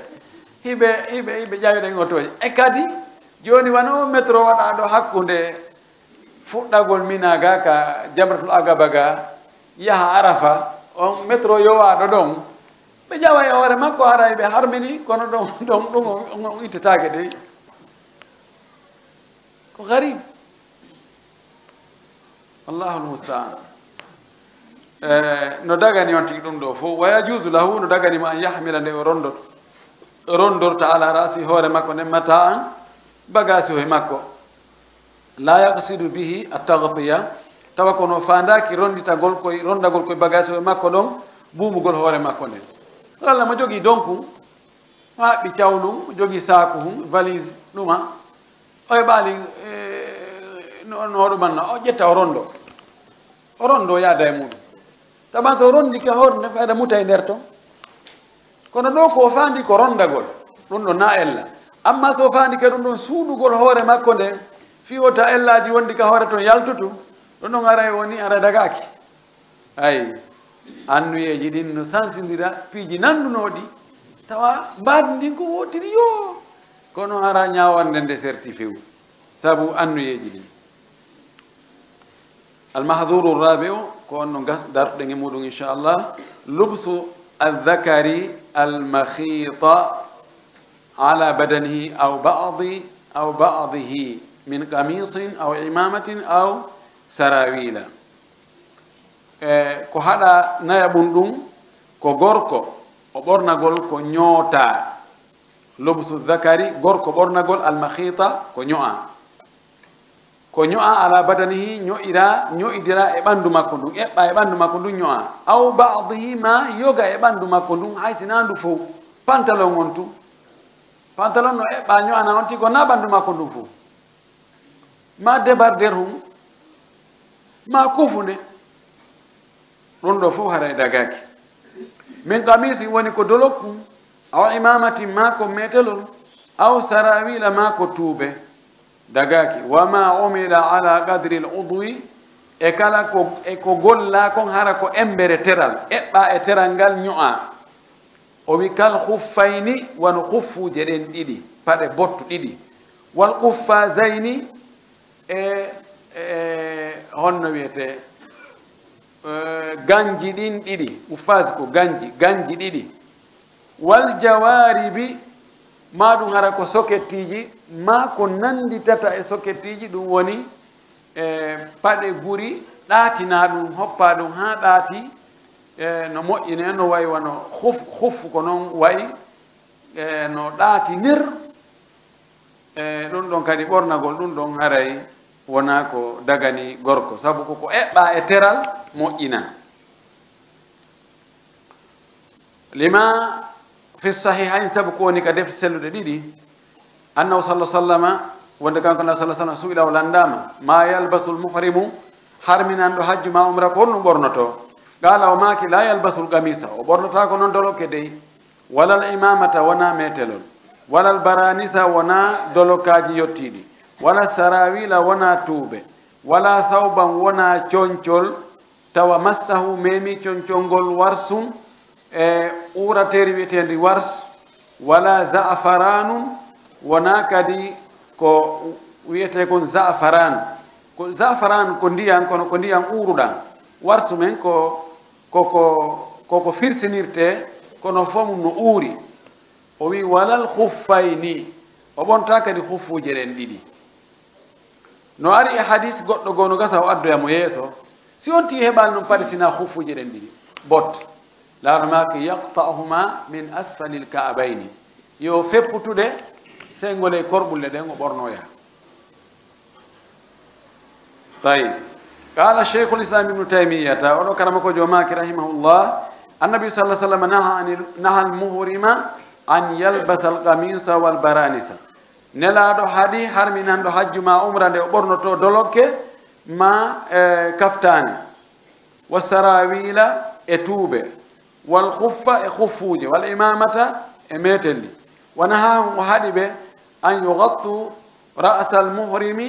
hiɓe ƴawiɗen otoje e kadi joni wano o métro waɗa ɗo hakkude fuɗɗagol mina ga ka jamratul agaba ga yaha arafa on métro yowaɗo ɗon ɓe ƴawa e hoore makko ara ɓe harmini kono ɗum on ittetake de ko garib wallahu lmustaan no dagani on tigi ɗum ɗo fof wa yajuzu lahu no daganimo an yahmila nde o rondorta ala rasi hoore makko nemmata an bagage o e makko la yaqsidu bihi attagtiya tawa kono fandaki rondagol koye bagage o e makko ɗon buumugol hoore makko nden walla mo jogii donc haɓɓi cawlum mo jogii saku hum valise ɗuma o heɓali no hoɗumanna o ƴetta o rondo yaada e muɗum taban so rondike horne fayda muta e nder ton kono ɗo ko fandi ko rondagol ɗum ɗo na ella amma so fandi ke ɗum ɗon suuɗugol hoore makko nden fi wota ellaji wondi ka hoore ton yaltutu ɗum ɗon ara woni ara dagaki ayi annuyeji ɗin no sansindira piiji nandunoɗi tawa mbaadi ndin ko wotiri yo kono ara ñawande nde serti few sabu annuyeji ɗin almahduru rabiu ko on no dartuɗen e muɗum inchallah lubsu aldhakari almakhita ala badanihi aw badihi min qamisin aw imamatin aw sarawila ko haɗa nayaɓum ɗum ko gorko o ɓornagol ko ñoota lobsu zakari gorko ɓornagol almakhita ko ño'a ala badanihi ño'idira e ɓanndu makko ndun eɓɓa e ɓanndu makko ndun ño'a aw badihi ma yoga e ɓanndu makko ndun hay sinandu fof pantalon on tu pantalon no eɓɓa ño'ana on ti ko na ɓanndu makko ndun fof ma débarder hum ma kufunde ɗum ɗo fof haray dagaki min kamisi woni ko dolokku aw imamati ma ko metelol aw sarawila ma ko tuube dagaki wama umila ala qadri l udwi e kala ko golla kon hara ko embere teral eɓɓa e teral ngal ño'a o wi kal huffayni wano huffuje ɗen ɗiɗi paɗe bottu ɗiɗi wal huffazayni honno wiyete ganji ɗin ɗiɗi uffas ko ganji ɗiɗi wal jawaribi ma ɗum hara ko sokettiji ma ko nanditata e sokettiji ɗum woni paɗe guri ɗaatina ɗum hoppa ɗum ha ɗaati no moƴƴine no wayi wano huf ko noon wayi no ɗaatinir ɗum ɗon kadi ɓornagol ɗum ɗon haray wona ko dagani gorko sabu koko eɓɓa e teral moƴƴina lima fi sahihain sabu ko woni ka defi selluɗe ɗiɗi annahu sallah sallama wonde kanko na sallah sallam suɓiɗa o landama ma yalbasu lmuhrimu harminanɗo hajju ma umra ko honɗum ɓornoto qala o maki la yalbasu lkamisa o ɓornota ko noon doloke dey wala l imamata wona metelol wala l baranisa wona dolokaji yettiɗi wala sarawila wona tuube wala thawban wona coñcol tawa massahu memi coñcolngol warsum e urateri wiyetendi wars wala za'faranun wona kadi ko wiyete kon za'faran ko ndiyan kono ko ndiyan uruɗan warsu men koko firsinirte kono fomum no uuri o wi walal huffayni o ɓonta kadi huffuje ɗen ɗiɗi no ari e hadis goɗɗo gono gasa o addoyamo yeeso si on ti heɓal noon paɗi sina huffuje ɗen ɗiɗi bot laaɗo maake yaqta'uhuma min asfali lka'bayni yo fepputude sengole korɓulle ɗen o ɓornoya. طيب قال شيخ الإسلام ابن تيمية ولو كرمك جماك رحمه الله النبي صلى الله عليه وسلم نهى المهرم أن يلبس القميص والبرانس نلا دو حدي حرمنا دو حج ما عمره دو برنتو دولوك ما كفتان والسراويل اتوبه والخف خفوج والإمامة اميتلي ونهاهم وحدي أن يغطوا رأس المهرم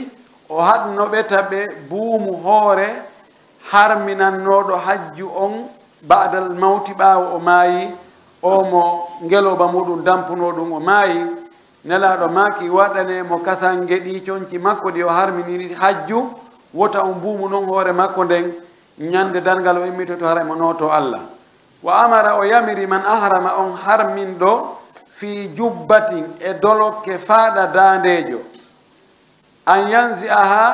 o hadno ɓetaɓe buumu hoore harminannoɗo hajju on badal mawti ɓaawo o maayi o mo ngeloba muɗum dampuno ɗum o maayi nelaɗo maaki waɗane mo kasange ɗi conci makko ɗi o harminiri hajju wota on buumu noon hoore makko nden ñande dargal o immitoto hara mo nooto Allah wa amara o yamiri man ahrama on harminɗo fi jubbatin e dolokke faaɗa daandejo an yanzi'aha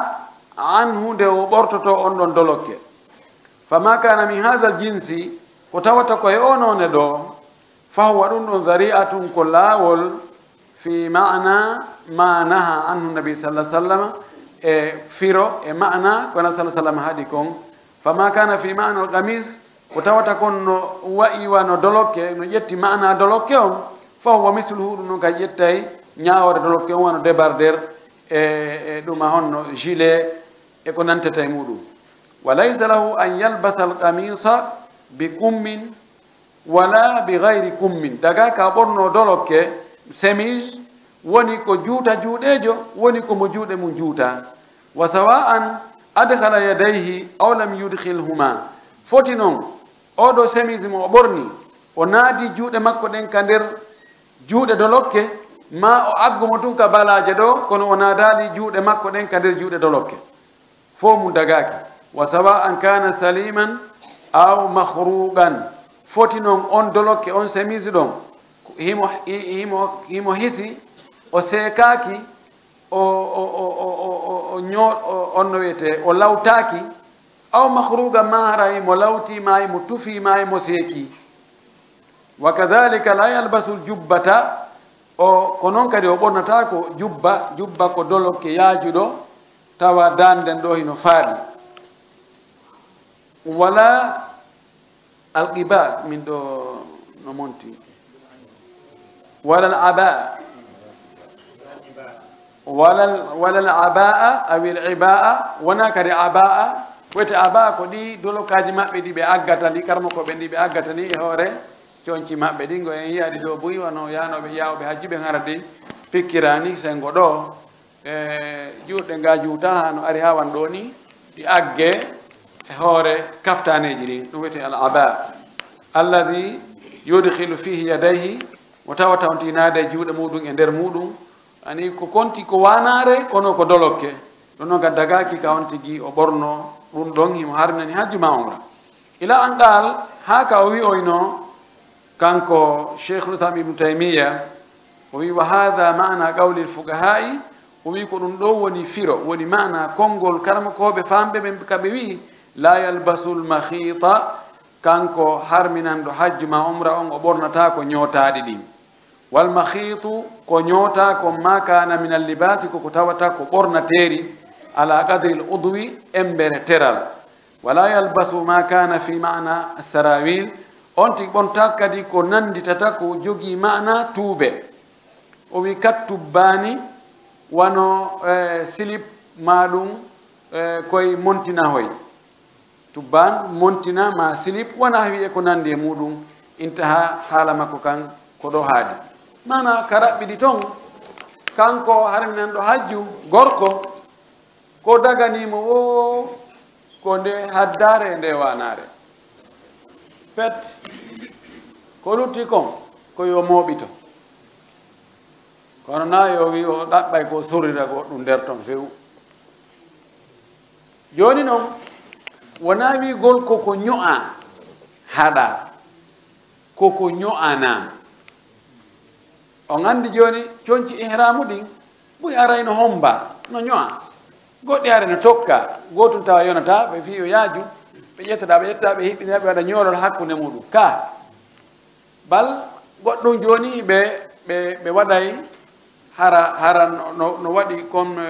anhu nde o ɓortoto on ɗon dolokke fama kana min hadha al jinsi ko tawata koye onone ɗo fahuwa ɗum ɗon zari'atun ko laawol fi ma'na ma naha anhu nabi sallah sallam e firo e ma'na kono sallah sallam haɗi kon fama kana fi ma'na al qamis ko tawata kon no wa'iwa no dolokke no ƴetti ma'na dolokke on fahuwa misluhu ɗum ɗon ka ƴettay ñaawore dolokke on wano débarder e ɗuma honno gilet e ko nantata e muɗum wa laysa lahu an yalbasa alqamisa bi kummin wala bi gayri kummin daga ka ɓorno dolokke chemise woni ko juuta juuɗejo woni ko mo juuɗe mum juuta wa sawa'an adkhala yadayhi aw lam yudkhilhuma foti noon oɗo chemise mo o ɓorni o naadi juuɗe makko ɗen ka nder juuɗe dolokke ma o aggumo tun ka balaje ɗo kono o naadali juuɗe makko ɗen ka nder juuɗe dolokke fo mum dagaki wa sawa an kana saliman aw mahruqan foti noon on dolokke on chemise ɗon himo hisi o seekaki o on no wiyete o lawtaki aw mahruqan ma hara himo lawti ma himo tufi ma himo seeki wa kadhalika la yalbasu ljubbata o ko noon kadi o ɓornata ko jubba ko dolokke yaajuɗo tawa danden ɗo hino faaɗi wala alqiba min ɗo no monti wala al aba wala al abaa awi al ibaa wona kadi abaa wiyete abaa ko ɗi dolokaji maɓɓe ɗi ɓe aggata ɗi karma ko ɓe ɗi ɓe aggata ni e hoore coñci maɓɓe ɗi ngo en yiyaɗi ɗo boyi wano yanoɓe yawɓe hajji ɓe garadi pikkirani sengo ɗo e juuɗe nga juuta ha no ari ha wan ɗo ni ɗi agge e hoore kaftaneji ɗi ɗum wiyete al aba alladi yudkhilu fihi yadayhi o tawa tawntinade juuɗe muɗum e nder muɗum ani ko konti ko wanare kono ko dolokke ɗum noon kad dagaki ka on tigui o ɓorno ɗum ɗon himo harminani hajju ma umra ila an qal ha ka o wi oyno kanko cheikhul islam ibnu taymiya o wi wa hada mana qawli lfugahai o wi ko ɗum ɗo woni firo woni mana konngol karmakoɓe famɓe ɓe kaɓe wi la yalbasu lmahita kanko harminanɗo hajju ma umra on o ɓornata ko ñootaɗi ɗin walmahitu ko ñoota ko ma kana min allibasi koko tawata ko ɓornateeri ala qadri l udwi embere teral wala yalbasu ma kana fi mana sarawil on tigi ɓonta kadi ko nanditata ko jogii mana tuube o wi kat tubbani wano silip maɗum koye montina hoy tubban montina ma silip wona wiye ko nandi e muɗum intaha haala makko kan ko ɗo haadi mana ka raɓɓiɗi toon kanko harminanɗo hajju gorko ko daganimo o ko nde haddare e nde wanare pet ko lutti kon ko yo mooɓito kono na yo wi o ɗaɓɓay ko sorrira goɗɗum nder ton few joni noon wona wi gol koko ño'a haɗa koko ño'ana on andi joni coñci ihramu ɗin ɓuy arayno homba no ño'a goɗɗi are no tokka gotum tawa yonata ɓe fi yo yaaju ɓe ƴettata ɓe hiɓɓina ɓe waɗa ñoolol hakkude muɗum ka bal goɗɗum joni ɓe waɗay hara no waɗi comme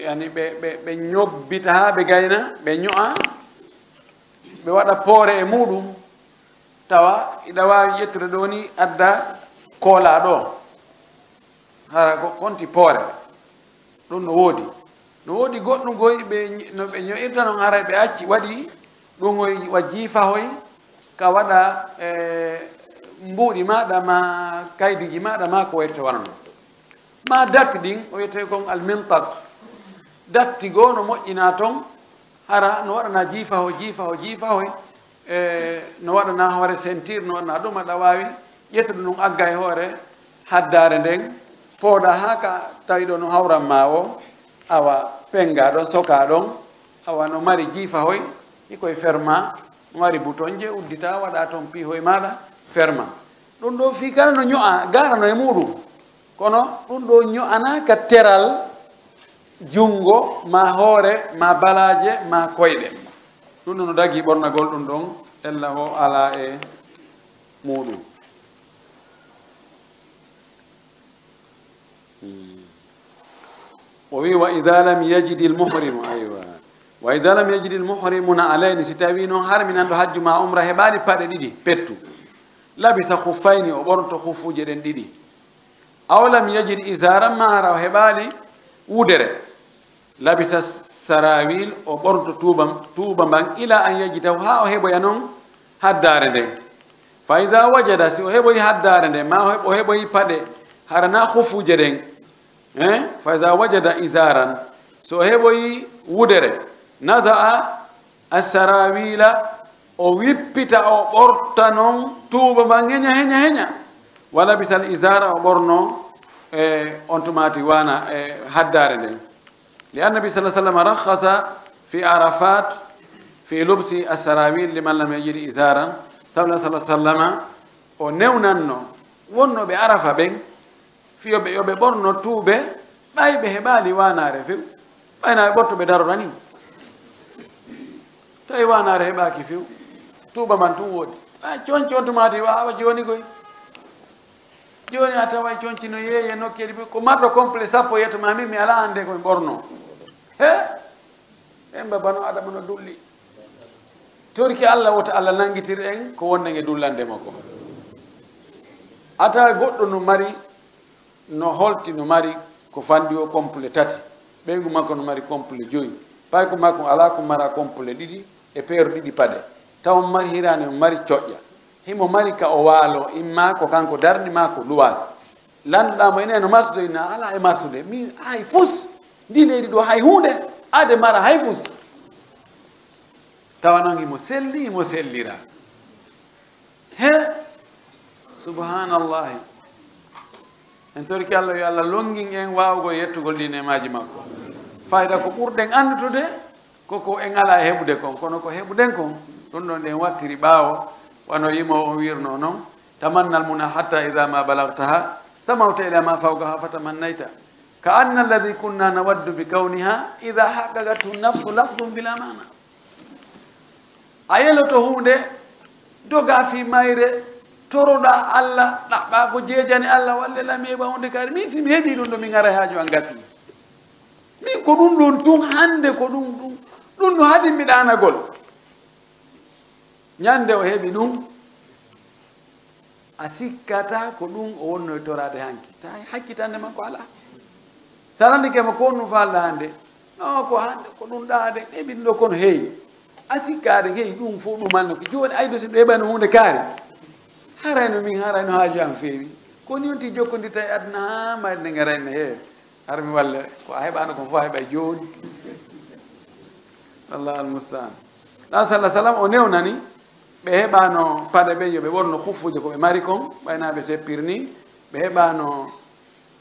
yani ɓe ñobbita ha ɓe gayna ɓe ño'a ɓe waɗa poore e muɗum tawa ina wawi ƴettude ɗo ni adda koola ɗo hara ko konti poore ɗum no woodi goɗɗum goyi no ɓe ño'irta noon haray ɓe acci waɗi ɗum wa jiifahoy ka waɗa mbuuɗi maɗa ma kaydiji maɗa ma ko wayte wona ɗum ma dakki ɗin o wiyete kon almintak datti goo no moƴƴina toon hara no waɗana jiifahoy no waɗana hoore ceinture no waɗana ɗum aɗa wawi ƴettude ɗum agga e hoore haddare nden pooɗa ha ka tawi ɗo no hawranma o awa penga ɗon soka ɗon awa no mari jiifahoy ikoye ferma no mari bouton je uddita waɗa toon piihoy maɗa ferma ɗum ɗo fi kala no ño'a garano e muɗum kono ɗum ɗo ño'ana ka teral jungo ma hoore ma balaje ma koyɗe ɗum ɗo no dagi ɓornagol ɗum ɗon ella o ala e muɗum o wi wa ida lam yajidi lmuhrimu aywa wa ida lam yajidi lmuhrimuna alayni si tawi noon harmi nan ɗo hajju ma umra heɓani paɗe ɗiɗi pettu labisa huffayni o ɓornoto huffuje ɗen ɗiɗi aw lam yajid isaran ma hara o heɓali wudere labisa sarawil o ɓornoto tuuba mban ila an yajitahu ha o heɓoya noon haddare nden fa ida wajada si o heɓoyi haddare nden ma o heɓoyi paɗe harana huffuje ɗen fa ida wajada isaran so o heɓoyi wudere naza'a assarawila o wippita o ɓorta noon tuuba mban heña wala bisal isara o ɓorno on tumati wana haddare nden li annabi sallah sallam rakhasa fi arafat fi lubsi assarawil liman lam yajid isaran sallah sallama o newnanno wonnoɓe arafa ɓen fiyoɓe yoɓe ɓorno tuube ɓay ɓe heɓali wanare few ɓaynaɓe ɓortoɓe darora ni tawi wanare heɓaki few tuuba man tum woodi conci on tumati wawa joni koy joni a tawa conci no yeeye nokkedi ko marɗo complet sappo yettoma min mi ala ande komi ɓorno en babano adama no dulli torki allah wota allah nanguitir en ko wonnege dullandema ko a tawa goɗɗo no mari no holti no mari ko fandi o complet tati ɓeygu makko no mari complet joyi pay ko makko ala ko mara complet ɗiɗi e paire ɗiɗi paɗe taw mari hirani mo mari coƴƴa himo mari ka o waalo imma ko kanko darnima ko luwas lanɗamo ene no marsudoyna ala e marsude min hay fus ndi leydi ɗo hay hunde ade mara hay fus tawa noon himo selli himo sellira he subhanallahi en torki allah yo allah longin en wawgo yettugol ɗi nemaji makko fayida ko ɓurɗen andutude koko en ala e heɓude kon kono ko heɓuden kon ɗum ɗon ɗen wattiri ɓaawo wano yimo o wirno noon tamannal muna hatta ida ma balagtaha samawta ila ma fawgaha fatamannayta ka anna alladi kunna nawaddu bi kawniha ida haqqaqatu nafsu lafdum bila mana a yeloto hunde doga fi mayre toroɗa allah ɗaɓɓa ko jeejani allah walle lam heɓa hunde kaari min simi heeɗi ɗum ɗo min ara haaju an gasi min ko ɗum ɗon tun hande ko ɗum no haadimi ɗanagol ñande o heɓi ɗum a sikkata ko ɗum o wonno e torade hanki ta hakkitande makko ala sarandi kema ko ɗum falɗa hande no ko hande ko ɗum ɗade heɓi ɗum ɗo kono heewi a sikkade heewi ɗum fo ɗumanno ko joni aydo so ɗum heɓani hunde kaari harayno min harayno haaju an feewi koni yonti jokkodirta e aduna ha mayde garayno heewe har mi walla ko a heɓano ko fof a heɓa joni allah almustaan ɗa sallah sallam o newnani ɓe heɓano paɗe ɓen yoɓe ɓorno huffuje koɓe mari kon ɓaynaɓe seppir ni ɓe heɓano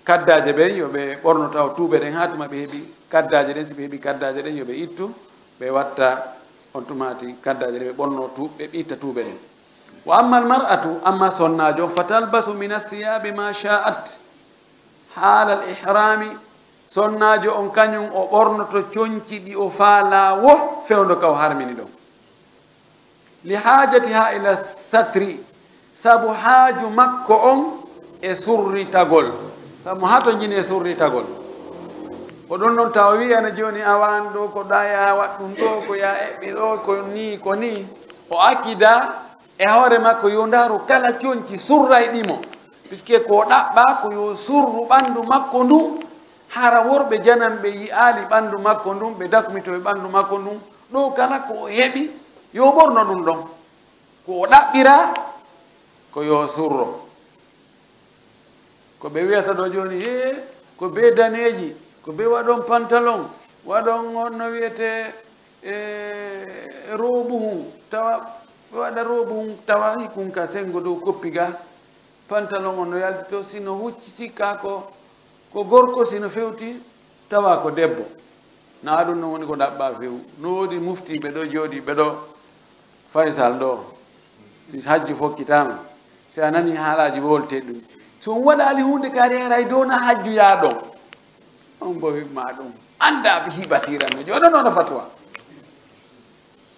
kaddaje ɓen yoɓe ɓorno taw tuuɓe ɗen ha tuma ɓe heeɓi kaddaje ɗen siɓe heeɓi kaddaje ɗen yoɓe ittu ɓe watta on tumati kaddaje ɗen ɓe ɓorno ɓe itta tuuɓe ɗen wa amma almar'atu amma sonnajo fatalbasu min athiyabi ma sha'at haala al ihrami sonnajo on kañum o ɓornoto coñci ɗi o faala wo fewdo ka o harmini ɗon li hajati ha ila satri sabu haaju makko on e surritagol sabu hato jini e surritagol ko ɗon noon tawa wiyana joni awan ɗo ko ɗaya wat ɗum ɗo ko ya eɓɓe ɗo ko ni o akkida e hoore makko yo ndaaru kala coñci surray ɗimo puisque ko ɗaɓɓa ko yo surru ɓandu makko ndu hara worɓe janam ɓe yi'aali ɓandu makko ndum ɓe dakumito e ɓandu makko ndum ɗo kala ko o heɓi yo ɓorno ɗum ɗon ko o ɗaɓɓira ko yo surro ko ɓe wiyata ɗo joni ko be daneji ko be waɗon pantalon waɗon on no wiyete robuhum tawa ɓe waɗa robuhum tawa hikkum ka sengo dow koppiga pantalon on no yaltito sino hucci sikka ko gorko sino fewti tawa ko debbo na ɗum non woni ko ɗaɓɓa few no woodi muftiɓe ɗo jooɗi ɓe ɗo faysal ɗo si hajju fokkitama si a nani haalaji wolte ɗum so on waɗali hunde kaari haray dow na hajju yaaɗon on bo wimma ɗum anda ɓe hiɓasiranno jooɗo noon fatwa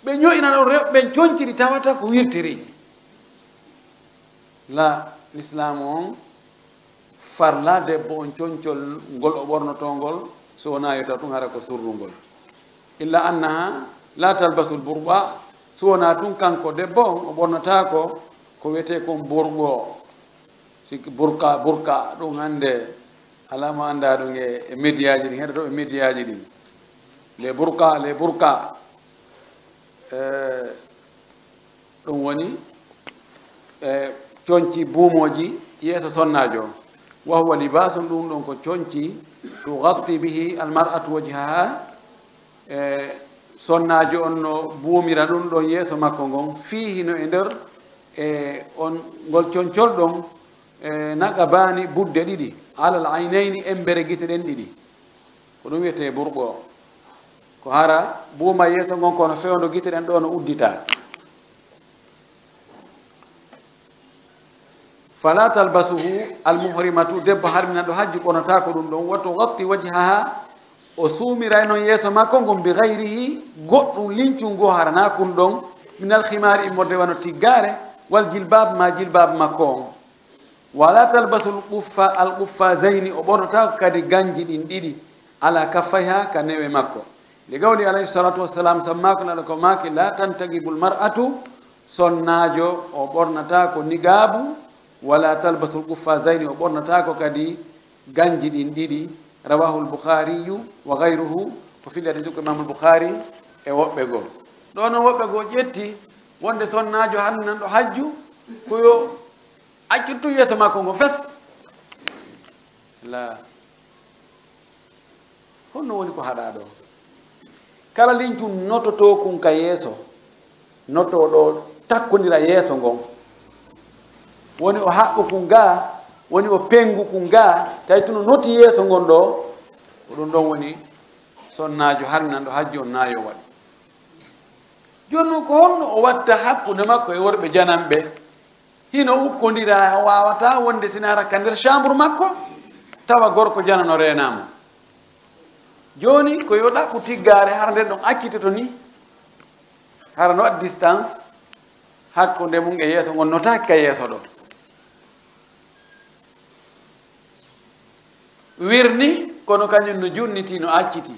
ɓe ño'ina ɗon rewɓe coñciri tawata ko wirtiriji la l'islam on farla debbo on coñcol ngol o ɓornotongol so wona yota tun hara ko surrungol illa annaha la talbasul burba so wona tun kanko debbo on o ɓornata ko wiyete kon burgo sikki burka ɗum hande alama anda ɗum e média ji ɗin heɗa to e média ji ɗin les burka ɗum woni coñci buumoji yeeso sonnajo wa huwa libasun ɗum ɗon ko coñci tugatti bihi almar'atu wajhaha sonnajo on no buumira ɗum ɗon yeeso makko ngon fihi no e nder on ngol coñcol ɗon naqabani budde ɗiɗi alal aynayni embere gite ɗen ɗiɗi ko ɗum wiyete burɓo ko hara buuma yeeso ngon kono fewndo gite ɗen ɗo no uddita fala talbasuhu almuhrimatu debbo harminaɗo hajji ɓonata ko ɗum ɗon watto gatti wajhaha o suumiray noon yeeso makko ngon bi gayrihi goɗɗum lincum ngo harana kun ɗon min alhimari immorde wano tiggare wal jilbab ma jilbab makko on wala talbasu alquffa zeyni o ɓornotako kadi ganji ɗin ɗiɗi ala kaffayha ka newe makko li gawli alayhi salatu wassalam sammako naɗa ko maki la tantagibul mar'atu sonnajo o ɓornata ko nigabu wala talbasu alquffa zeyni o ɓornata ko kadi ganji ɗin ɗiɗi rawahu lbukhariyu wa gayruhu ko fillata jukko imam lbukhari e woɓɓe goo ɗo noon woɓɓe goo ƴetti wonde sonnajo hannanɗo hajju koyo accuttu yeeso makko ngo fes la honno woni ko haɗa ɗo kala lincum nototo kun ka yeeso noto ɗo takkodira yeeso ngon woni o haɓɓo kun ga woni o pengu kun ga tawi tuno noti yeeso ngon ɗo ko ɗum ɗon woni sonnajo harnanɗo hajji on nayo waɗi joni noon ko honno o watta hakkude makko e worɓe janamɓe hino ukkodira wawata wonde sina rakka nder chambre makko tawa gorko janano renamo joni ko yo ɗaɓɓu tiggare hara nden ɗon akkitoto ni hara no waɗ distance hakkude mum e yeeso ngon notaki ka yeeso ɗo wirni kono kañum no junniti no acciti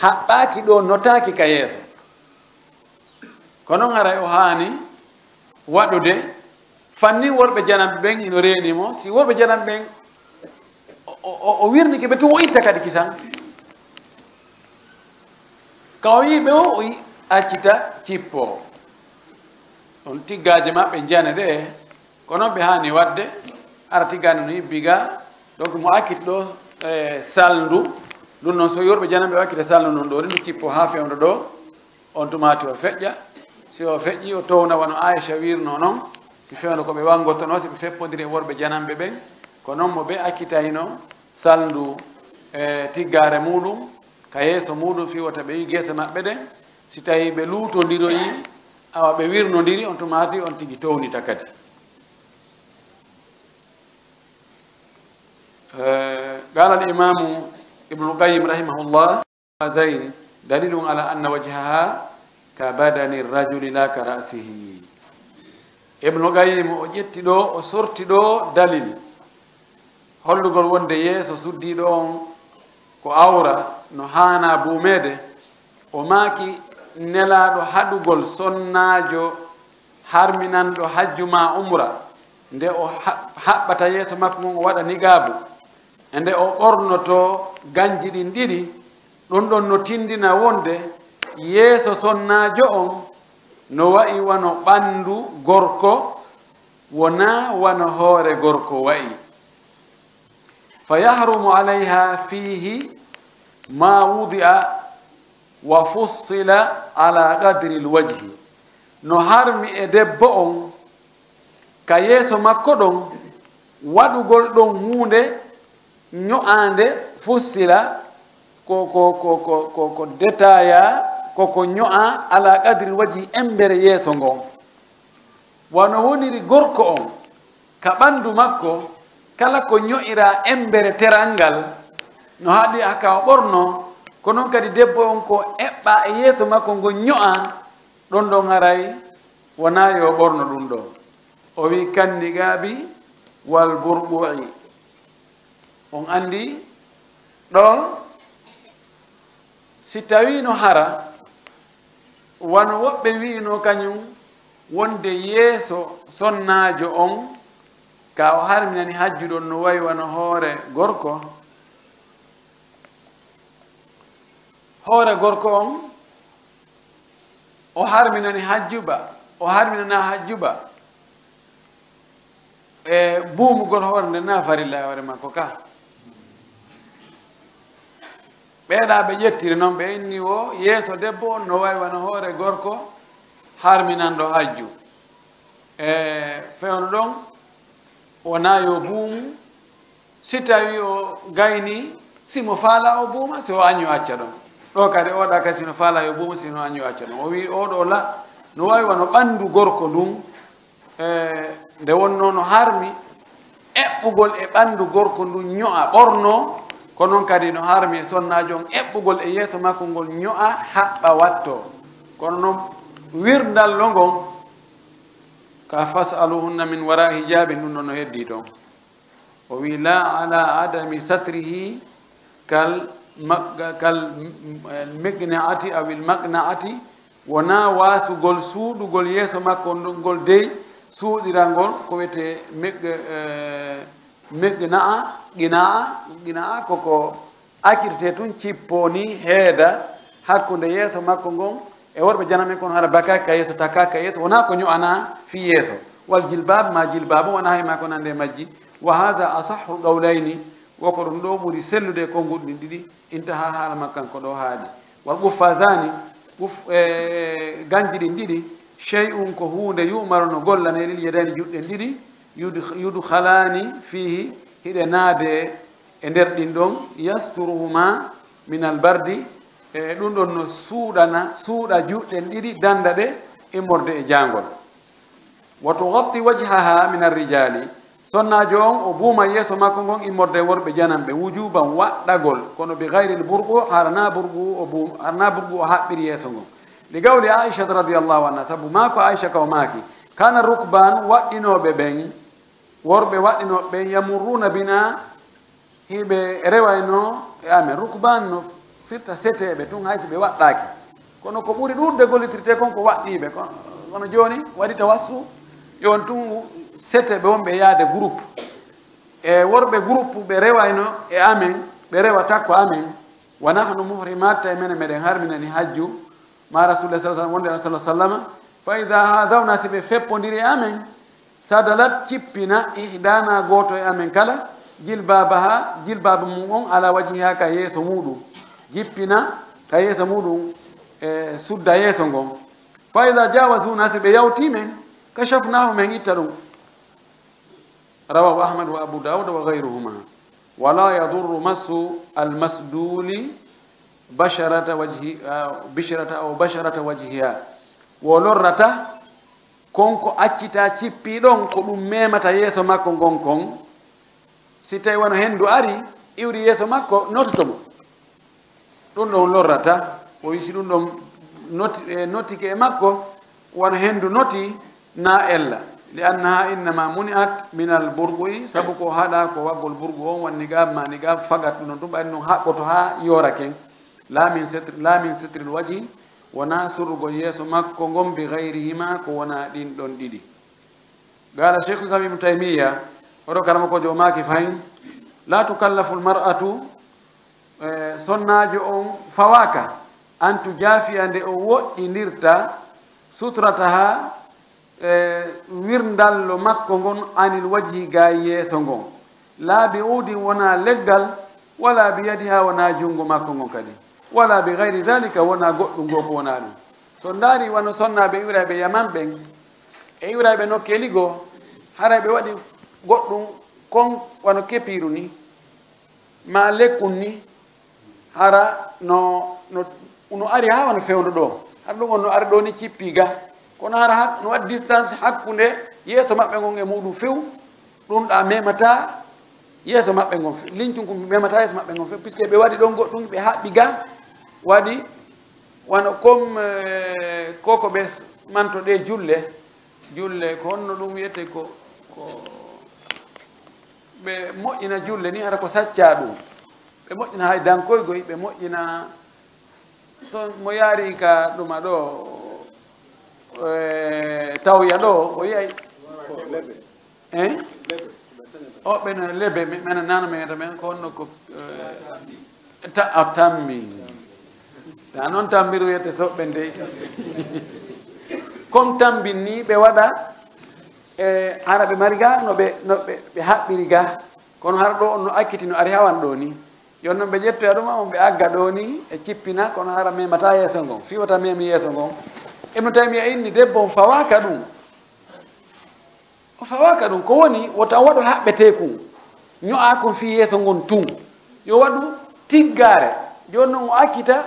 haɓɓaki ɗo notaki ka yeeso kono haray o haani waɗude fanni worɓe janamɓe ɓen ino renimo si worɓe janamɓe ɓen o wirnike ɓe tun o itta kadi kisan kaw yiɓe o accita cippo on tiggaje maɓɓe jane ɗe kono ɓe haani wadde ara tiggani no yibbiga donc mo akkiti ɗo salndu ɗum noon so yorɓe janamɓe o akkita salndu noon ɗo renu cippo ha fewndo ɗo on tumati o feƴƴa si o feƴƴi o towna wano aicha wirno noon mi fewno koɓe wangotono si ɓe feppodiri e worɓe janamɓe ɓen ko noon mo ɓe akkitayno salndu tiggare muɗum ka yeeso muɗum fiwata ɓe yi guese maɓɓe ɗe si tawi ɓe luutodiroyi awa ɓe wirnodiri on tumati on tigi townita kadi قال الإمام ابن القيم رحمه الله زين دليل على أن وجهها كبدن الرجل لا كرأسه Ibnu Qayyim o ƴetti ɗo o sorti ɗo dalil hollugol wonde yeeso suddiɗo on ko awra no hana buumede o maaki nelaɗo haɗugol sonnajo harminanɗo hajju ma umra nde o haɓɓata yeeso makko ngon o waɗa niqabu e nde o ɓornoto ganji ɗin ɗiɗi ɗum ɗon no tindina wonde yeeso sonnajo on no wayi wano ɓandu gorko wona wano hoore gorko wayi fa yahrumu alayha fihi ma wudi'a wa fussila ala qadri lwajhi no harmi e debbo on ka yeeso makko ɗon waɗugol ɗon hunde ño'ande fussila ko détaya koko ño'a ala qadri lwajhi embere yeeso ngon wano woniri gorko on ka ɓandu makko kala ko ño'ira embere teral ngal no haɗi haka o ɓorno ko noon kadi debbo on ko eɓɓa e yeeso makko ngo ño'a ɗon ɗon haray wona yo ɓorno ɗum ɗo o wi kannigaɓi wal burɓu'i on andi ɗo si tawi no hara wano woɓɓe wiino kañum wonde yeeso sonnajo on ka o harminani hajju ɗon no wayi wano hoore gorko on o harminani hajjuba o harminana hajjuba e buumugol hoore nde na farilla e hoore makko ka ɓeeɗa ɓe ƴettiri noon ɓe inni o yeeso debbo on no wayi wano hoore gorko harminanɗo hajju e fewno ɗon wona yo buumu si tawi o gayni simo faala o buuma si o año acca ɗon ɗo kadi oɗa kadi sino faala yo buuma sino año acca ɗon o wi oɗo la no wawi wano ɓandu gorko ndun nde wonno no harmi eɓɓugol e ɓandu gorko ndun ño'a ɓorno ko noon kadi no harmi e sonnajo on eɓɓugol e yeeso makko ngol ño'a haɓɓa watto kono noon wirdal lo ngon ka fasaluhunna min wara hijabi ɗum ɗon no heddi toon o wi la ala adami satrihi kal mignaati aw il magnaati wona wasugol suuɗugol yeeso makko ngol dey suuɗirangol ko wiyete gina'a koko accirte tun cipponi heeda hakkude yeeso makko ngon e worɓe janame kono hara bakaki ka yeeso takaki ka yeeso wona ko ño'ana fi yeeso wal jilbab ma jilbaba wona hay ma ko nande majji wa hada asahhu qawlayni woko ɗum ɗo ɓuri sellude konguɗi ɗin ɗiɗi intaha haala makkan ko ɗo haaɗi wal ɓuffasani ganji ɗin ɗiɗi shay'un ko hunde yu'maru no gollane lil yedani juɗɗen ɗiɗi yudkhalani fihi hiɗe naade e nder ɗin ɗon yasturuhuma min albardi e ɗum ɗon no suuɗa juɗɗen ɗiɗi danda ɗe immorde e jangol wa tugatti wajhaha min arrijali sonnajo on o buuma yeeso makko ngon immorde worɓe janamɓe wujuban waɗɗagol kono bi gayril burgu harna burgu o haɓɓiri yeeso ngon li gawli aishata radiallahu anha sabu maako aicha ka o maaki kana rukban waɗɗinoɓe ɓen worɓe waɗɗinoɓe ɓen yamurruna bina hiɓe rewayno e amen rukban no firta seteɓe tun hayso ɓe waɗɗaki kono ko ɓuri ɗurde gollitirte kon ko waɗɗiɓe kono joni waɗi tawassu yon tun seteɓe wonɓe yaade groupe e worɓe groupe ɓe rewayno e amen ɓe rewa takko amen wa nahnu muhrimat tawi mene meɗen harminani hajju ma rasulullah sa sallam wonde rasulullah sallama fa ida hadawna si ɓe feppodiri amen sadalat cippina ihdana goto e amen kala jilbaba mum on ala wajiha ka yeeso muɗum jippina ka yeeso muɗum e sudda yeeso ngon fa ida jawasuna si ɓe yawti men kashafnahu men itta ɗum rawahu ahmad wa abu daud wa gayruhuma wala yadurru massu almasduli basharata wajhiha wo lorrata konko accita cippiɗon ko ɗum memata yeeso makko ngon kon si tawi wano hendu ari iwri yeeso makko nototomo ɗum ɗon lorrata o wi si ɗum ɗon notike e makko wano hendu noti na ella لأنها إنما منعت من البرغ سبقوا هذا كواب البرغ والنقاب ما نقاب فقط نتوب أنه حقتها يوركين لا من ستر الوجه وناصر غيس مكهم بغيرهما كونا دين دون ديدي. قال الشيخ الإسلام ابن تيمية وركرمكو جوماكي فاين لا تكلف المرأة sonnajo fawaka an tujafi ande o woɗɗinirta sutrataha wirdallo makko ngon anil wajhi ga yeeso ngon la bi udin wona leggal wala bi yadiha wona jungo makko ngon kadi wala bi gayri dhalika wona goɗɗum go ko wona ɗum so ndaari wano sonnaɓe iwraɓe yaman ɓen e iwraɓe nokkeli goo haraɓe waɗi goɗɗum kon wano kepiru ni ma lekkun ni hara no ari ha wano fewndo ɗo har ɗum on no ari ɗo ni cippiga kono hara no waɗi distance hakkunde yeeso maɓɓe ngon e muɗum few ɗum ɗa memata yeeso maɓɓe ngon lincum ko memata yeeso maɓɓe ngon few puisque ɓe waɗi ɗon goɗɗum ɓe haɓɓi ga waɗi wano comme koko ɓe mantoɗe julle ko honno ɗum wiyete ko ɓe moƴƴina julle ni hara ko sacca ɗum ɓe moƴƴina hay dankoygoy ɓe moƴƴina so mo yaari ka ɗuma ɗo tawya ɗo o yiyay o ɓeno lebe mena nano meta men ko honno ko tammi ta noon tambir wiyete soɓɓe ndey comme tambin ni ɓe waɗa hara ɓe mari ga no ɓe haɓɓiri ga kono hara ɗo on no akkiti no ari hawan ɗo ni yon noon ɓe ƴettoya ɗum on ɓe agga ɗo ni e cippina kono hara memata yeeso ngon fiwata memi yeeso ngon Ibnu Taymiya inni debbo on fawaka ɗum o fawaka ɗum ko woni wota waɗo haɓɓeteku ño'a kon fi yeeso ngon tun yo waɗu tiggare joni noon o akkita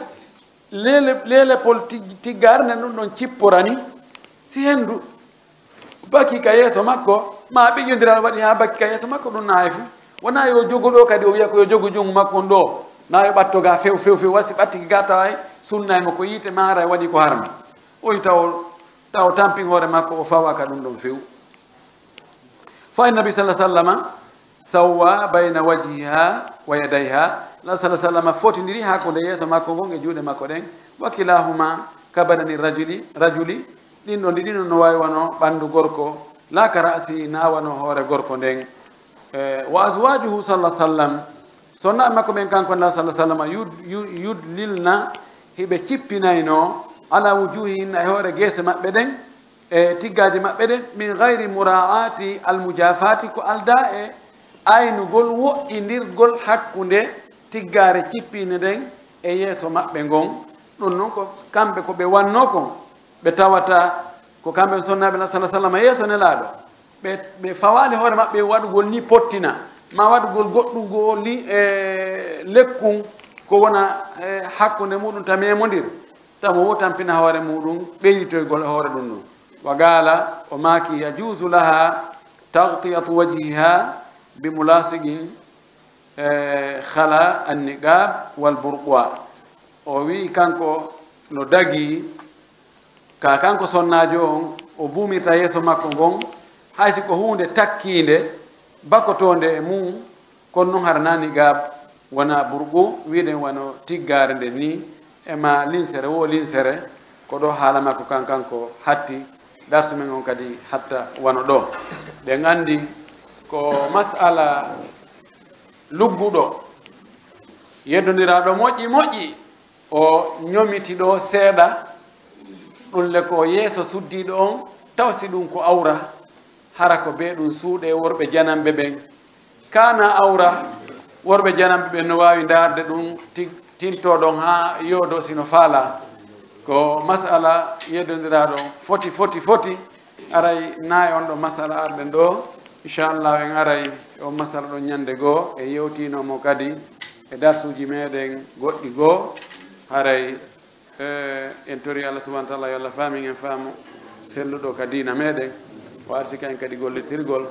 lele pol tiggare nden ɗum ɗon cipporani si hendu bakki ka yeeso makko ma ɓiƴƴodiral waɗi ha bakki ka yeeso makko ɗum naayi fu wona yo jogo ɗo kadi o wiya ko yo jogo jungo makko on ɗo na yo ɓattoga few wasi ɓattiki ga tawa sunnaymo ko yiite mara waɗi ko harmi oyi taw tampin hoore makko o fawaka ɗum ɗon few fa innabi sallah sallama sawwa bayna wajhiha wa yadayha la sallah sallama fotidiri hakkude yeeso makko ngon e juuɗe makko ɗen wa kilahuma kabadani rajuli ɗin ɗo ndi ɗino no wawi wano ɓandu gorko la ka rasi na wano hoore gorko nden wa azwajuhu sallah sallam sonna makko ɓen kanko la sallah sallama yudlilna hiɓe cippinayno ala wujuhihinna e hoore guese maɓɓe ɗen e tiggaji maɓɓe ɗen min gayri mura'ati almujafati ko alda e aynugol woɗɗidirgol hakkunde tiggare cippine ɗen e yeeso maɓɓe ngon ɗum noon ko kamɓe ko ɓe wanno kon ɓe tawata ko kamɓe sonnaɓe la sallah sallama yeeso nelaɗo ɓe fawani hoore maɓɓe waɗugol ni pottina ma waɗugol goɗɗugol ni lekkun ko wona hakkunde muɗum ta memodir tamo wo tampina hoore muɗum ɓeyditoygol hoore ɗum ɗum wa gala o maki yajuzu laha tagtiyatu wajhiha bimulasiguin khala anniqab walbourqoi o wi kanko no dagi ka kanko sonnajo on o buumirta yeeso makko ngon haysi ko hunde takkinde bakkotonde e mum kono noon hara nani gab wona bourqu wiɗen wano tiggare nde ni ema linsere wo linsere ko ɗo haala makko kanko hatti darsu men on kadi hatta wano ɗo ɓe gandi ko masala lugguɗo yeddodiraɗo moƴƴi o ñomiti ɗo seeɗa ɗum le ko yeeso suddiɗo on tawsi ɗum ko awra hara ko be ɗum suuɗe worɓe janamɓe ɓen kana awra worɓe janamɓe ɓen no wawi darde ɗum tintoɗon ha yodo sino faala ko masala yeddodiraɗo foti aray nayi on ɗo masala arɗen ɗo inchallah en aray o masala ɗo ñande goo e yewtinomo kadi e darsuji meɗen goɗɗi goo haray en tori Allah subhanahu wa ta'ala yo Allah faamin en faamu selluɗo ka diina meɗen o arsika en kadi gollitirgol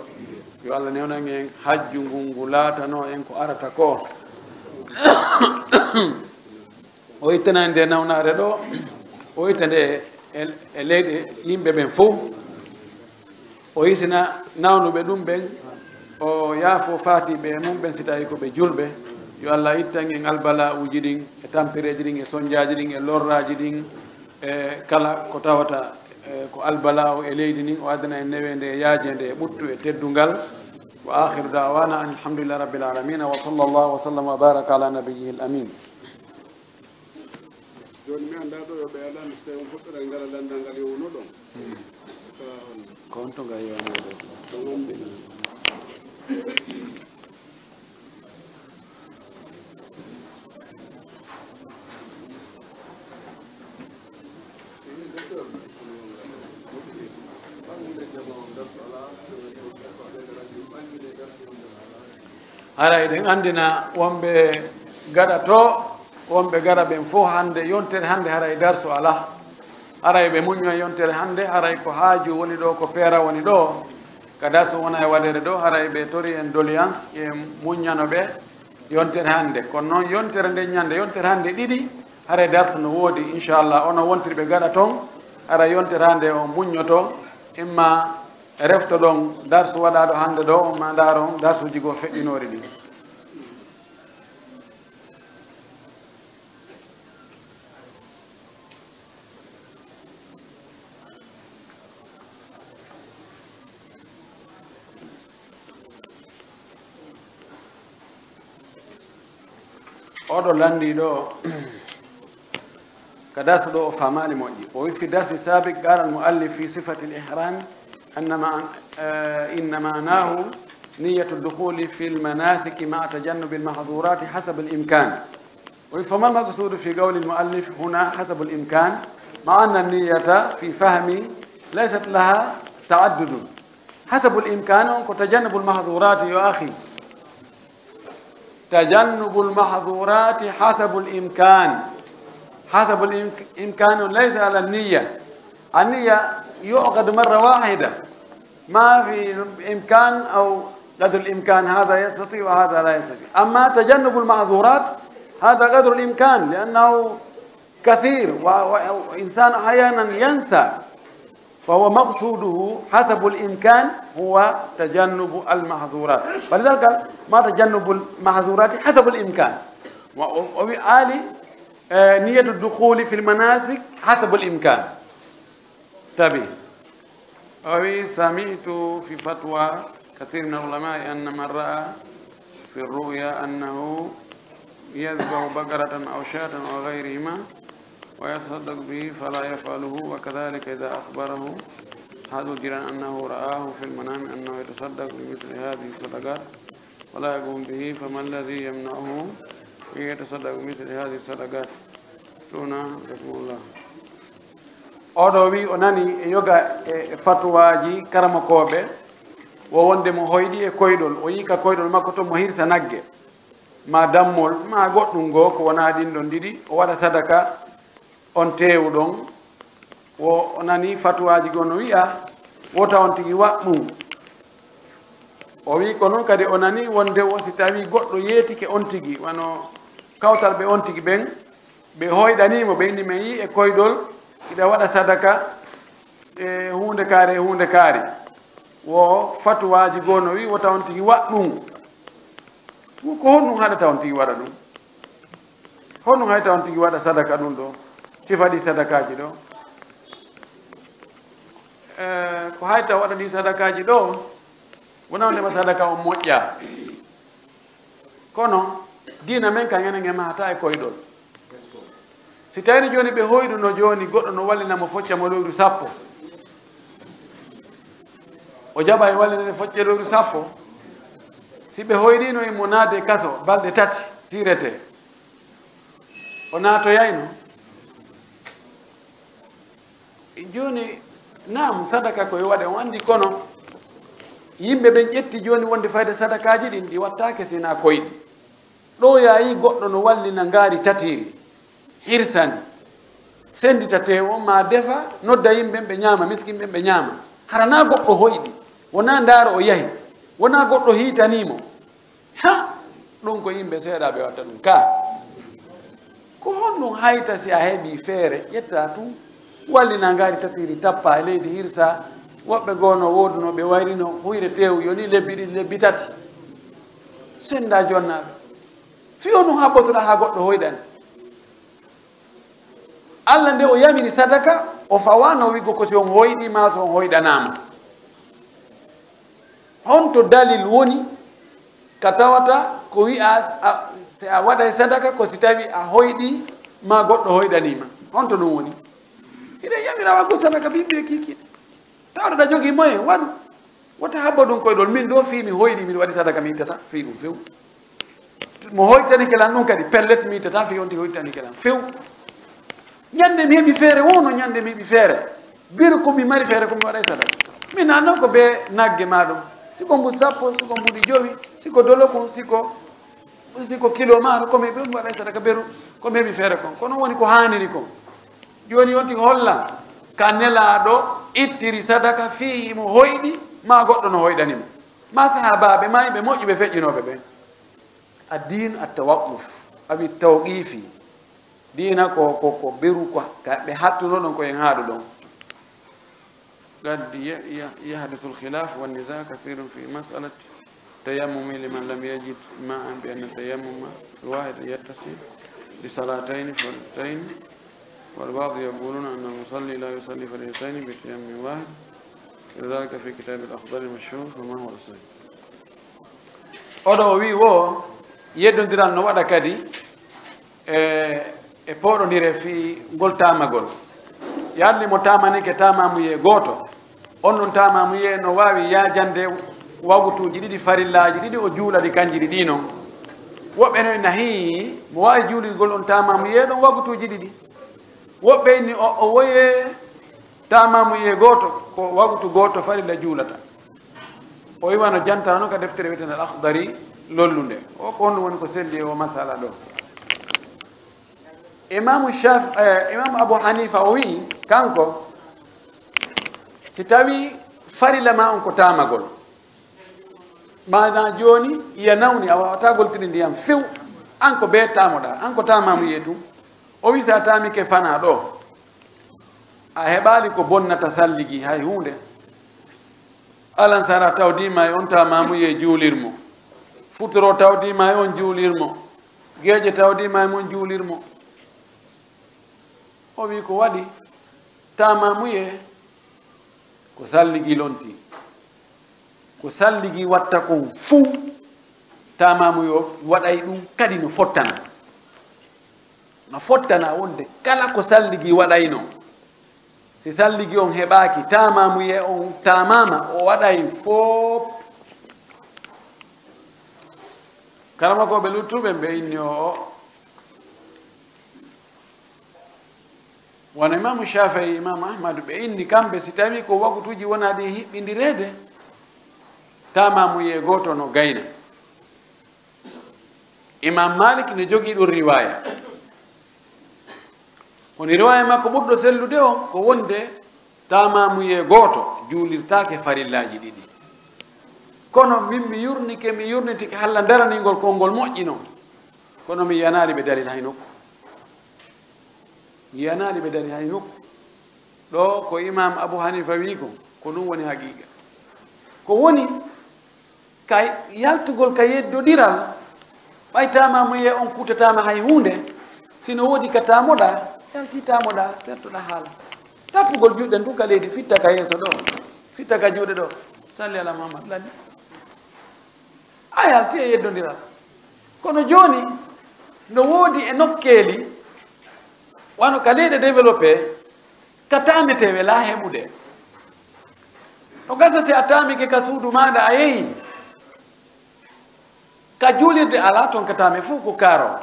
yo Allah newnan en hajju ngu laatano en ko arata ko o ittanani nde nawnare ɗo o itta nde e leyɗe yimɓe ɓen fof o yisina nawnuɓe ɗum ɓen o yaafo faatiɓe mum ɓen si tawi ko ɓe julɓe yo allah ittan en albala uji ɗin e tampireji ɗin e soñdiaji ɗin e lorraji ɗin e kala ko tawata ko albala o e leydi ndin o addana en newende e yaajede e ɓuttu e teddungal wa akhiru dawana an alhamdulillah rabbil alamina wa sallallahu wa sallam wa baraka ala nabiyihi l amin. joni mi anda ɗo yoɓe alano so tawi on fuɗɗora ngara landal ngal yowno ɗon ko on to nga yewnoɗo ɗon wonde ara eɗen andina wonɓe gaɗa to wonɓe gara ɓen fof hande yontere hande haray darso ala haray ɓe muño yontere hande haray ko haaju woni ɗo ko peera woni ɗo ka darso wona e waɗere ɗo haray ɓe tori en doléance e muññano ɓe yontere hande kono noon yontere nde ñande yontere hande ɗiɗi haray darso no woodi inchallah ono wontiri ɓe gaɗa toon haray yontere hande o muññoto imma refto ɗon darsu waɗaɗo hande ɗo ma ndaaro darsuji goo feƴƴinori ɗi oɗo landi ɗo ka darsu ɗo o famani moƴƴi o wi fi darsi sabiq qala al muallif fi sifati l ihram إن معناه نية الدخول في المناسك مع تجنب المحظورات حسب الإمكان. فما المقصود في قول المؤلف هنا حسب الإمكان مع أن النية في فهمي ليست لها تعدد حسب الإمكان وتجنب المحظورات يا أخي تجنب المحظورات حسب الإمكان حسب الإمكان ليس على النية النية يعقد مرة واحدة ما في إمكان أو قدر الإمكان هذا يستطيع وهذا لا يستطيع أما تجنب المعذورات هذا قدر الإمكان لأنه كثير وإنسان أحيانا ينسى فهو مقصوده حسب الإمكان هو تجنب المحظورات فلذلك ما تجنب المحظورات حسب الإمكان وبالتالي نية الدخول في المناسك حسب الإمكان تبي أوي سمعت في فتوى كثير من العلماء أن من رأى في الرؤيا أنه يذبح بقرة أو شاة أو غيرهما ويصدق به فلا يفعله وكذلك إذا أخبره أحد الجيران أنه رآه في المنام أنه يتصدق بمثل هذه الصدقات ولا يقوم به فما الذي يمنعه أن يتصدق بمثل هذه الصدقات سنة رحمه الله. oɗo wi o nani e yoga e fatwaji karamakoɓe wo wonde mo hoyɗi e koyɗol o yika koyɗol makko to mo hirsa nagge ma dammol ma goɗɗum goo ko wona ɗin ɗon ɗiɗi o waɗa sadaka on tewɗon o nani fatwaji goo no wiya wota on tigui waɗɗum o wi ko noon kadi o nani wonde o si tawi goɗɗo yeetike on tigui wano kawtal ɓe on tigui ɓen ɓe hoyɗanimo ɓe indi men yi e koyɗol ida waɗa sadaka e hunde kaari wo fatwaji goo no wi wota on tigi waɗɗum ko honɗum haɗata on tigi waɗa ɗum honɗum hayta on tigi waɗa sadaka ɗum ɗo sifa ɗi sadakaji ɗo ko hayta waɗa ɗi sadakaji ɗo wona wondema sadaka on moƴƴa kono dina men kan enen e mahata e koyɗol si tawini joni ɓe hoyɗuno joni goɗɗo no wallinamo foccamo lewru sappo o jaɓa e wallinane focce lewru sappo si ɓe hoyɗino emo naade kaso balɗe tati sirete o naatoyayno joni nam sadaka koye waɗe on andi kono yimɓe ɓen ƴetti joni wonde fayde sadakaji ɗin ɗi wattake sina koyɗi ɗo yayi goɗɗo no wallina ngaari tatiri hirsani sendita tewo ma defa nodda yimɓe ɓe ñaama miskin ɓe ñaama harana goɗɗo hoyɗi wona ndaaro o yahi wona goɗɗo hiitanimo ha ɗum ko yimɓe seeɗa ɓe watta ɗum ka ko honɗum hayta si a heeɓi feere ƴetta tum wallina ngaari tatiri tappa e leydi hirsa woɓɓe goono wooduno ɓe wayrino huyre tew yoni lebbi ɗiɗi lebbi tati senda jonnaɓe fiyo ɗum haɓɓotoɗa ha goɗɗo hoyɗani allah nde o yamiri sadaka o fawano wigo ko si on hoyɗima so on hoyɗanama honto dalil woni ka tawata ko wi'a si a waɗay sadaka ko si tawi a hoyɗi ma goɗɗo hoyɗanima honto ɗum woni iɗen yamira waggo sadaka ɓiɓɓe kikiɗe tawɗa ɗa jogui moyen waɗu wota habba ɗum koye ɗon min ɗo fi mi hoyɗi min waɗi sadaka mi ittata fi ɗum few mo hoytani kelan ɗum kadi pellet mi ittata fi onti hoytani kelan few ñande mi heeɓi feere wono ñande mi heeɓi feere biro komi mari feere komi waɗay sadaka min nanno ko be nagge ma ɗum siko mbu sappo siko mbuɗi jowi siko dolokon siko kilo maaro komi ɓe mi waɗay sadaka beru komi heeɓi feere kon kono woni ko haniri kon joni yonti holla ka nelaɗo ittiri sadaka fi mo hoyɗi ma goɗɗo no hoyɗanimo ma sahabaɓe ma yimɓe moƴƴuɓe feƴƴinoɓe ɓe addin attawaquf awi tawqifi dina ko beru ko ɓe hattuno ɗon koyen haaɗu ɗon قد يحدث الخلاف والنزاع كثير في مسألة تيمم لمن لم يجد ماء بأن التيمم الواحد يتصل بصلاتين فرضتين والبعض يقولون أن المصلي لا يصلي فرضتين بتيمم واحد لذلك في كتاب الأخضر المشهور فما هو الصحيح oɗo wi wo yeddodiran no waɗa kadi e poɗodire fi ngol tamagol yalni mo tamanike tamamuye gooto on ɗon tamamuye no wawi yajande wagutuji ɗiɗi farillaji ɗiɗi o juulaɗi kanjiri ɗi noon woɓɓe no nahi mo wawi juulirgol on tamamuye ɗon wagutuji ɗiɗi woɓɓe inni o woye tamamuye gooto ko wagutu gooto farilla juulata o wiwano jantara noon ka deftere wiyetende al akhdari lollunde o ko honɗum woni ko selli o masala ɗo imamu abu hanifa o wi kanko si tawi farilla ma on ko tamagol mana joni iya nawni a wawata goltiri ndiyam few an ko be tamoɗa an ko tamamu yeetum o wi sa tamike fana ɗo a heɓali ko bonnata salligi hay hunde alan sara tawdima e on tamamu ye juulirmo futoro tawdima e on juulirmo gueƴe tawdima e mon juulirmo o wi ko waɗi tamamuye ko salligi lonti ko salligi watta kon fuu tamamuyo waɗay ɗum kadi no fottana wonde kala ko salligi waɗayno si salligi on heɓaki tamamuye on tamama o waɗay fof kalama koɓe luttuɓe ɓe inni o wona imamu shafii imamu ahmadu ɓe inni kamɓe si tawi ko wakutuji wonaɗi hiɓɓidirede tamamuye goto no gayna imam malik ne jogui ɗum riwaya woni riwaya makko ɓurɗo sellude on ko wonde tamamuye goto juulirtake farillaji ɗiɗi kono min mi yurnitike halla daraningol konngol moƴƴi noon kono mi yanali ɓe dalil hay nokku yiyanaɗi ɓe dari hay nokku ɗo ko imam abou hanifa wi ko ɗum woni haqiqa ko woni ka yaltugol ka yeddodiral ɓay tamamuye on kutatama hay hunde sino woodi ka tamoɗa yalti tamoɗa sertoɗa haala tappugol juɗɗe ndu ka leydi fitta ka yeeso ɗo fitta ka juuɗe ɗo salli ala mahamad lani a yalti e yeddodiral kono joni no woodi e nokkeli wano ka leyɗe développé ka tametewe la heɓude no gasa si a tamike ka suudu maɗa a yeehi ka juulirde ala toon ka tame fof ko karo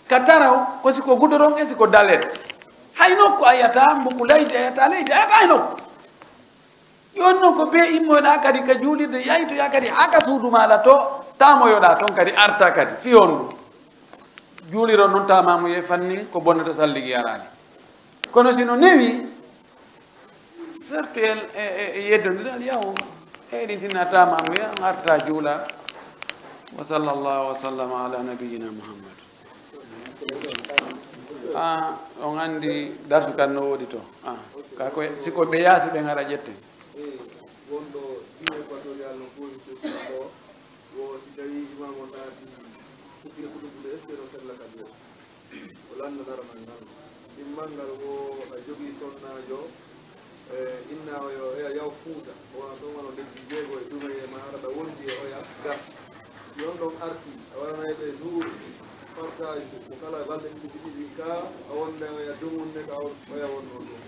ka taraw ko siko gudoron e siko dalet hay nokku a yiyata mboku leydi a yiyata leydi a yiyata hay nokku joni noon ko be immoyɗa kadi ka juulirde yaytoya kadi ha ka suudu maɗa to tamoyoɗa toon kadi arta kadi fiyon ndu juuliro noon tamamuye fanni ko bonnata salligi arani kono sino newi certes e yeddodiral yahu heɗintinna tamamuye arta juula wa sallallahu wa sallama ala nabiyina muhammad on andi dartu kan no woɗi to kako siko ɓe yaasi ɓe gara ƴetten lanna narana ngal immal ngal o jogii sonnajo inna oyo eya yaw fuuta wona ɗon wono lebbi jeego e ɗume e ma araɗa wondi e oya ga yon ɗon arti a waɗanayɓe jour partage ko kala balɗe ɗiɗi ɗiɗi ka a wonde oya dumunde ka oya wonno ɗum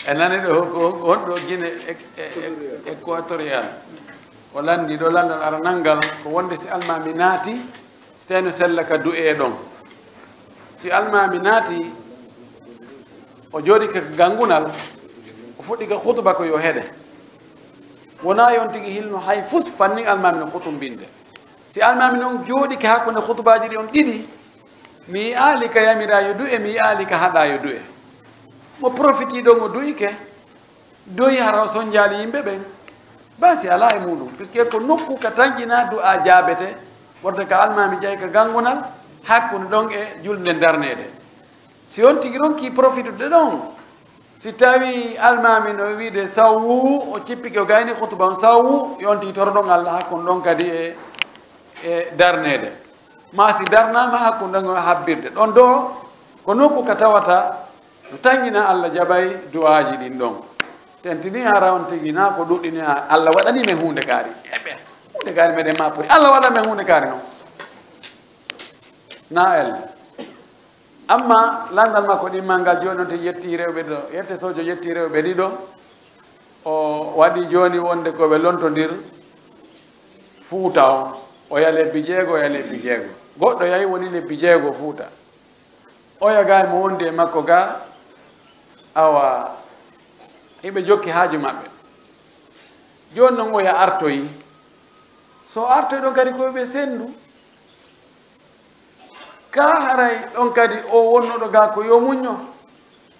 e nani ɗo honɗo guine équatorial o landi ɗo landal aranal ngal ko wonde si almami naati teno sella ka du'e ɗon si almami naati o jooɗi ka gangunal o fuɗɗi ka hutuba ko yo heɗe wona yon tigi hilno hay fus fanni almami no hutumbinde si almami noon jooɗi ka hakkude hutubaji ɗi on ɗiɗi mi yi'ali ka yamira yo du'e mi yi'ali ka haɗa yo du'e mo profiti ɗon o duyike doyi hara o sonjali yimɓe ɓen basi ala e muɗum puisque ko nokku ka tanƴina du'a jaabete wonde ka almami ƴay ka gangunal hakkude ɗon e julde darnede si on tigi ronki profitude ɗon si tawi almami no wiide sawwu o cippike o gayni hutuba on sawwu yon tigi toroɗon allah hakkude ɗon kadi e darnede ma si darnama hakkude ɗon e habbirde ɗon ɗo ko nokku ka tawata no tangina allah jaɓay du'aji ɗin ɗon tentini hara on tigi na ko ɗuɗɗini allah waɗani men hunde kaari eɓe hunde kaari meɗen mapori allah waɗa men hunde kaari noon na elle amma landal makko ɗimmal ngal joni on te yetti rewɓe ɗo yette sojo yetti rewɓe ɗiɗo o waɗi joni wonde koɓe lontodir fuuta o ya lebbi jeego o ya lebbi jeego goɗɗo yahi woni lebbi jeego fuuta o yaga mo wondi e makko ga awa hiɓe jokki haaju maɓɓe joni noon oya artoyi so artoyi ɗon kadi koyeɓe sendu ka haray ɗon kadi o wonnoɗo ga ko yo muñño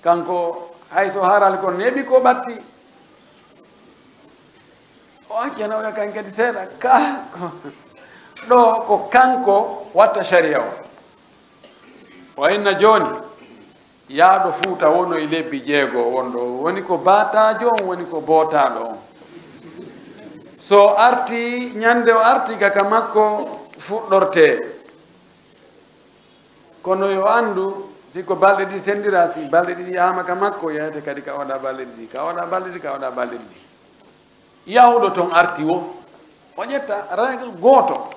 kanko hay so harali kono neeɓi ko ɓatti o accana oya kan kadi seeɗa ka ɗo ko kanko watta sharia o inna joni yaaɗo fuuta wono e lebbi jeego wonɗo woni ko batajo on woni ko bootaɗo on so arti ñande o arti kaka makko fuɗɗorte kono yo andu siko balɗe ɗi sendira si balɗe ɗiɗi yahama ka makko yahete kadi ka waɗa balɗe ɗiɗi ka waɗa balɗe ɗiɗi ka waɗa balɗe ɗiɗi yahuɗo toon arti o ƴetta règle gooto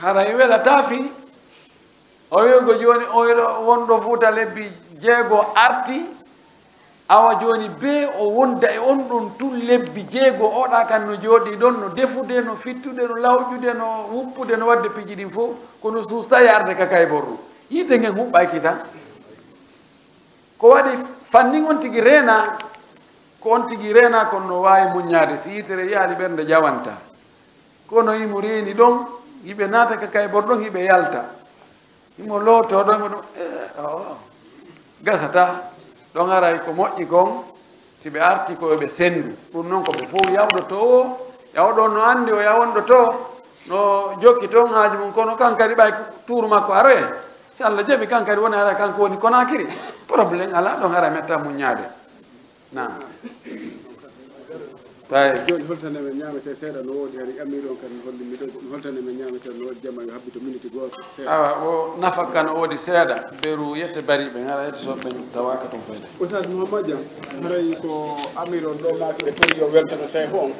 haray welata fi o wigo joni oyɗo wonɗo fuuta lebbi jeego arti awa joni be o wonda e on ɗon tun lebbi jeego oɗa kan no jooɗi ɗon no defude no fittude no lawƴude no wuppude no wadde piji ɗin fof kono suustayi arde ka kay borru yite ngen huɓɓayki tan ko waɗi fannin on tigi reena ko on tigi reena kono no wawi muññade si yitere yaali ɓernde jawanta kono imo reeni ɗon yiɓe naata ka kay bor ɗon yiɓe yalta imo looto ɗo imo ɗum gasata ɗon aray ko moƴƴi kon si ɓe arti koyoɓe sendu ɗum noon ko ɓe fof yawɗoto o yawɗo no andi o yawonɗo to no jokki toon haaji mum kono kankadi ɓay tuuru makko aroye si allah jaɓi kankadi woni ara kanko woni Conakry probléme ala ɗon ara metta muññade nam tawi joni holtane men ñamete seeɗa no woodi hari amiri on kadi hollimi ɗo holtane men ñamete no woodi jamma yo habbito minute goto awa o nafakka no woodi seeɗa ɓeru yette bariɓe gara yette soɓe tawaka toon fayde Oustaz Mouhamadou Diam haray ko amiri on ɗo maki ɓe tori yo weltano chef on